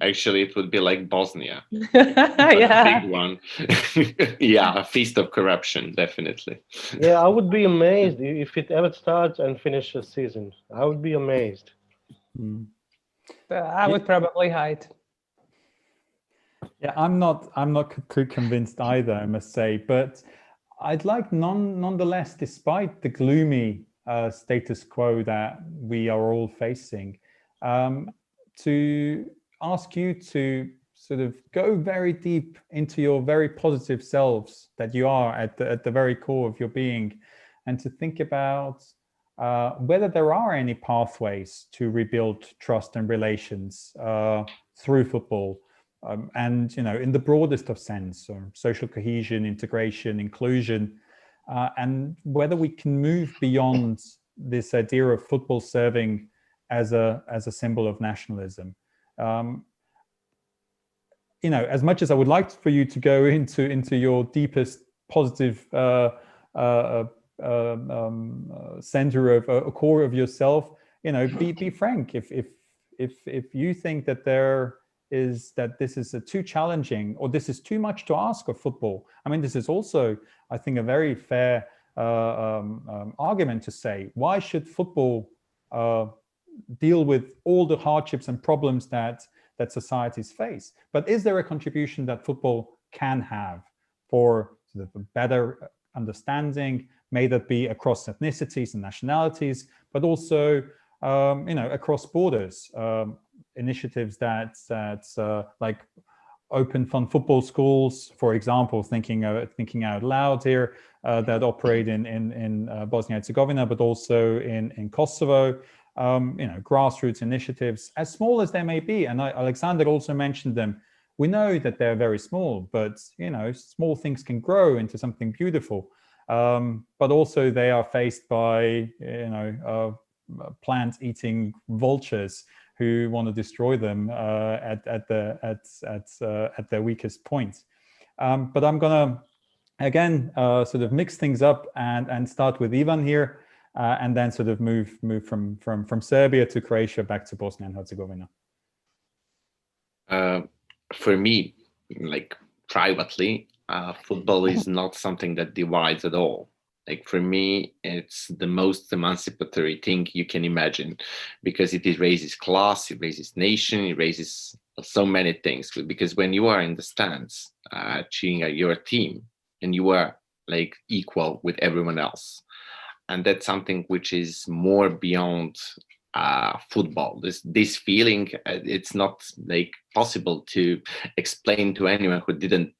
Actually, it would be like Bosnia. Yeah. A big one. Yeah, a feast of corruption, definitely. Yeah, I would be amazed if it ever starts and finishes season. I would be amazed. I would probably hide. Yeah, I'm not too convinced either, I must say, but I'd like nonetheless, despite the gloomy status quo that we are all facing, to ask you to sort of go very deep into your very positive selves that you are at the very core of your being, and to think about whether there are any pathways to rebuild trust and relations through football, and in the broadest of sense, or social cohesion, integration, inclusion, and whether we can move beyond this idea of football serving as a symbol of nationalism. As much as I would like for you to go into your deepest positive center of a core of yourself, be frank. If you think that this is too challenging, or this is too much to ask of football, I mean, this is also, I think, a very fair argument to say, why should football deal with all the hardships and problems that societies face? But is there a contribution that football can have for sort of a better understanding, may that be across ethnicities and nationalities, but also across borders? Initiatives that like open fun football schools, for example, thinking out loud here, that operate in Bosnia and Herzegovina, but also in Kosovo. Grassroots initiatives, as small as they may be, and Alexander also mentioned them. We know that they're very small, but small things can grow into something beautiful. But also they are faced by plant-eating vultures who want to destroy them at their weakest point. But I'm gonna again sort of mix things up and start with Ivan here. And then sort of move from Serbia to Croatia back to Bosnia and Herzegovina. For me, like privately, football is not something that divides at all. Like for me, it's the most emancipatory thing you can imagine, because it raises class, it raises nation, it raises so many things. Because when you are in the stands cheering at your team, and you are like equal with everyone else. And that's something which is more beyond football. This feeling, it's not like possible to explain to anyone who didn't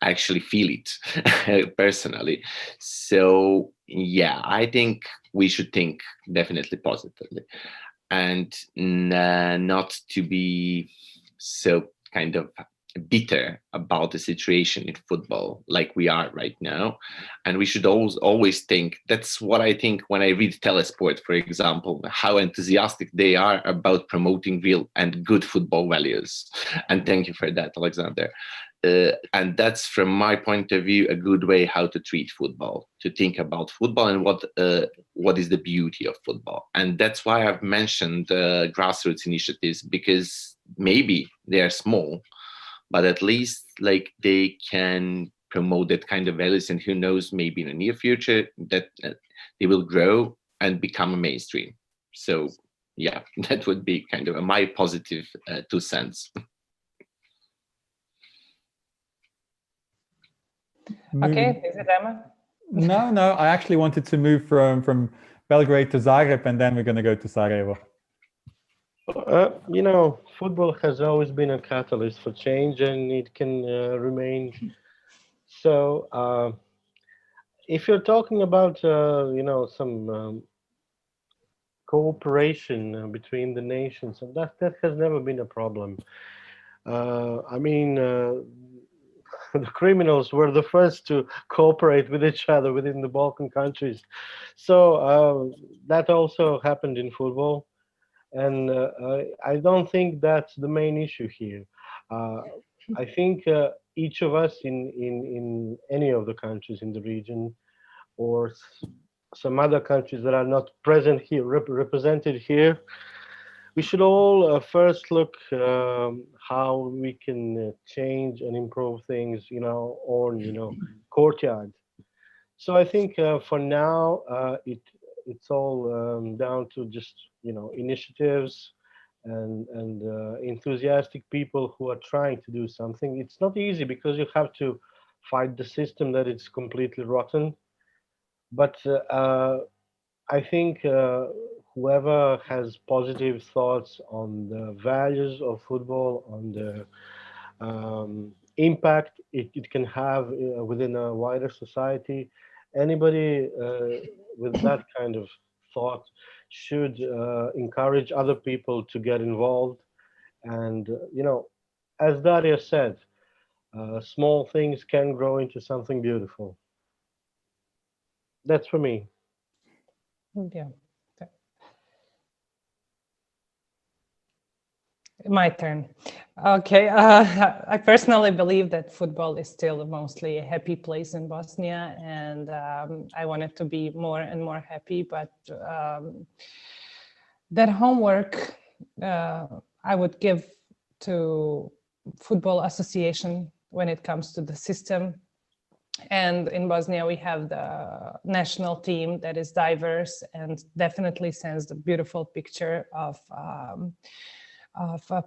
actually feel it personally. So yeah, I think we should think definitely positively, and not to be so kind of bitter about the situation in football like we are right now. And we should always think, that's what I think when I read Telesport, for example, how enthusiastic they are about promoting real and good football values. And thank you for that, Alexander. And that's, from my point of view, a good way how to treat football, to think about football and what is the beauty of football. And that's why I've mentioned grassroots initiatives, because maybe they are small, but at least like they can promote that kind of values, and who knows, maybe in the near future that they will grow and become a mainstream. So yeah, that would be kind of my positive 2 cents. Okay, is it Emma? No, I actually wanted to move from Belgrade to Zagreb, and then we're going to go to Sarajevo. You know, football has always been a catalyst for change, and it can remain. So, if you're talking about, you know, some cooperation between the nations, and that has never been a problem. I mean, the criminals were the first to cooperate with each other within the Balkan countries. So that also happened in football. And I don't think that's the main issue here. I think each of us in any of the countries in the region, or some other countries that are not present here, represented here, we should all first look how we can change and improve things in our own, you know, courtyard. So I think for now, it's all down to just, you know, initiatives and enthusiastic people who are trying to do something. It's not easy because you have to fight the system that it's completely rotten. But I think whoever has positive thoughts on the values of football, on the impact it can have within a wider society, anybody with that kind of thought should encourage other people to get involved. And, you know, as Dario said, small things can grow into something beautiful. That's for me. Yeah. My turn. Okay. I personally believe that football is still mostly a happy place in Bosnia, and I want it to be more and more happy. But that homework I would give to football association when it comes to the system. And in Bosnia, we have the national team that is diverse and definitely sends the beautiful picture of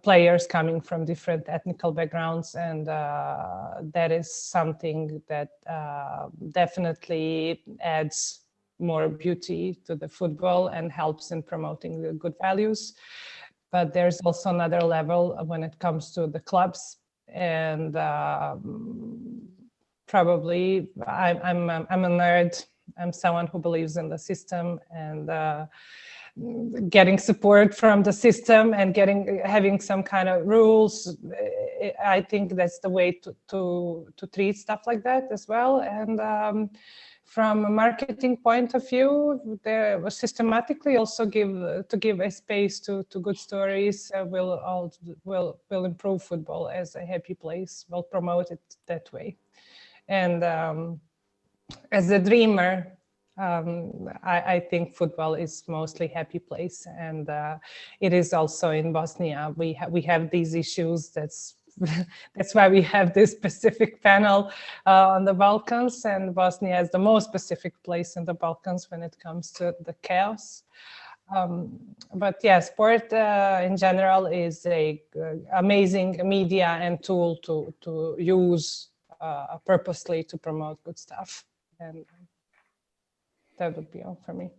players coming from different ethnical backgrounds, and that is something that definitely adds more beauty to the football and helps in promoting the good values. But there's also another level when it comes to the clubs, and probably I'm a nerd. I'm someone who believes in the system, and getting support from the system and having some kind of rules. I think that's the way to treat stuff like that as well. And from a marketing point of view, they systematically also give a space to good stories will improve football as a happy place. Will promote it that way. And as a dreamer, I think football is mostly happy place, and it is also in Bosnia. We have these issues. That's why we have this specific panel on the Balkans, and Bosnia is the most specific place in the Balkans when it comes to the chaos. But yeah, sport in general is a amazing media and tool to use purposely to promote good stuff, and that would be all for me.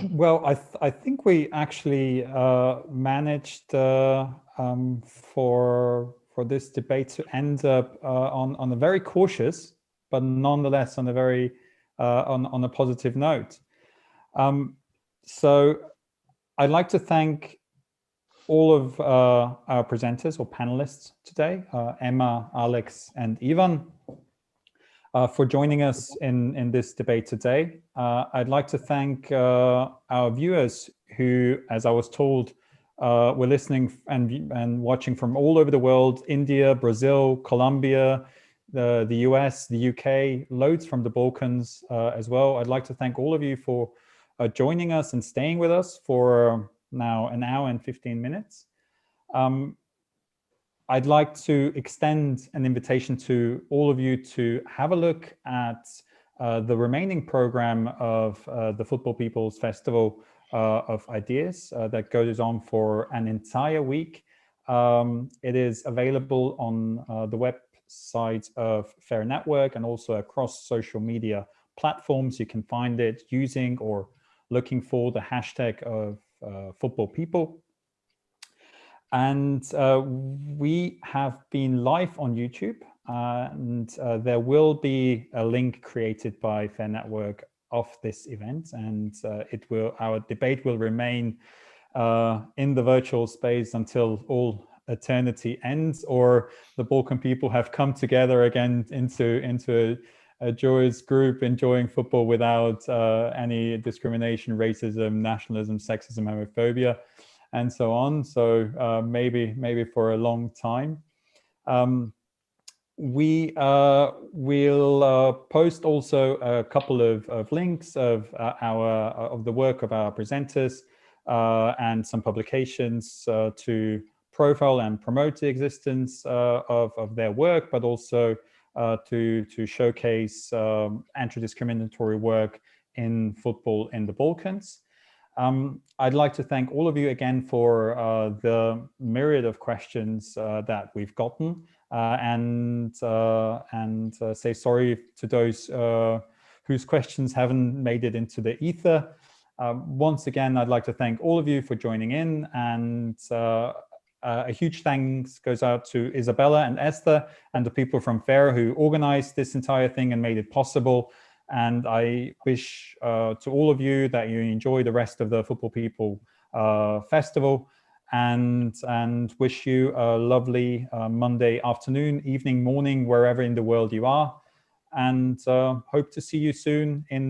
Well, I think we actually managed for this debate to end up on a very cautious, but nonetheless on a very on a positive note. So I'd like to thank all of our presenters or panelists today, Emma, Alex, and Ivan, for joining us in this debate today. I'd like to thank our viewers who, as I was told, were listening and watching from all over the world: India, Brazil, Colombia, the US, the UK, loads from the Balkans as well. I'd like to thank all of you for joining us and staying with us for now an hour and 15 minutes. I'd like to extend an invitation to all of you to have a look at the remaining program of the Football People's Festival of Ideas that goes on for an entire week. It is available on the website of Fair Network and also across social media platforms. You can find it using or looking for the hashtag of Football People. And we have been live on YouTube, and there will be a link created by Fair Network of this event, and our debate will remain in the virtual space until all eternity ends, or the Balkan people have come together again into a joyous group enjoying football without any discrimination, racism, nationalism, sexism, homophobia, and so on. So maybe for a long time. We will post also a couple of links of the work of our presenters and some publications to profile and promote the existence of their work, but also to showcase anti-discriminatory work in football in the Balkans. I'd like to thank all of you again for the myriad of questions that we've gotten, and say sorry to those whose questions haven't made it into the ether. Once again, I'd like to thank all of you for joining in, and a huge thanks goes out to Isabella and Esther and the people from FAIR who organized this entire thing and made it possible. And I wish to all of you that you enjoy the rest of the Football People Festival, and wish you a lovely Monday afternoon, evening, morning, wherever in the world you are. And hope to see you soon in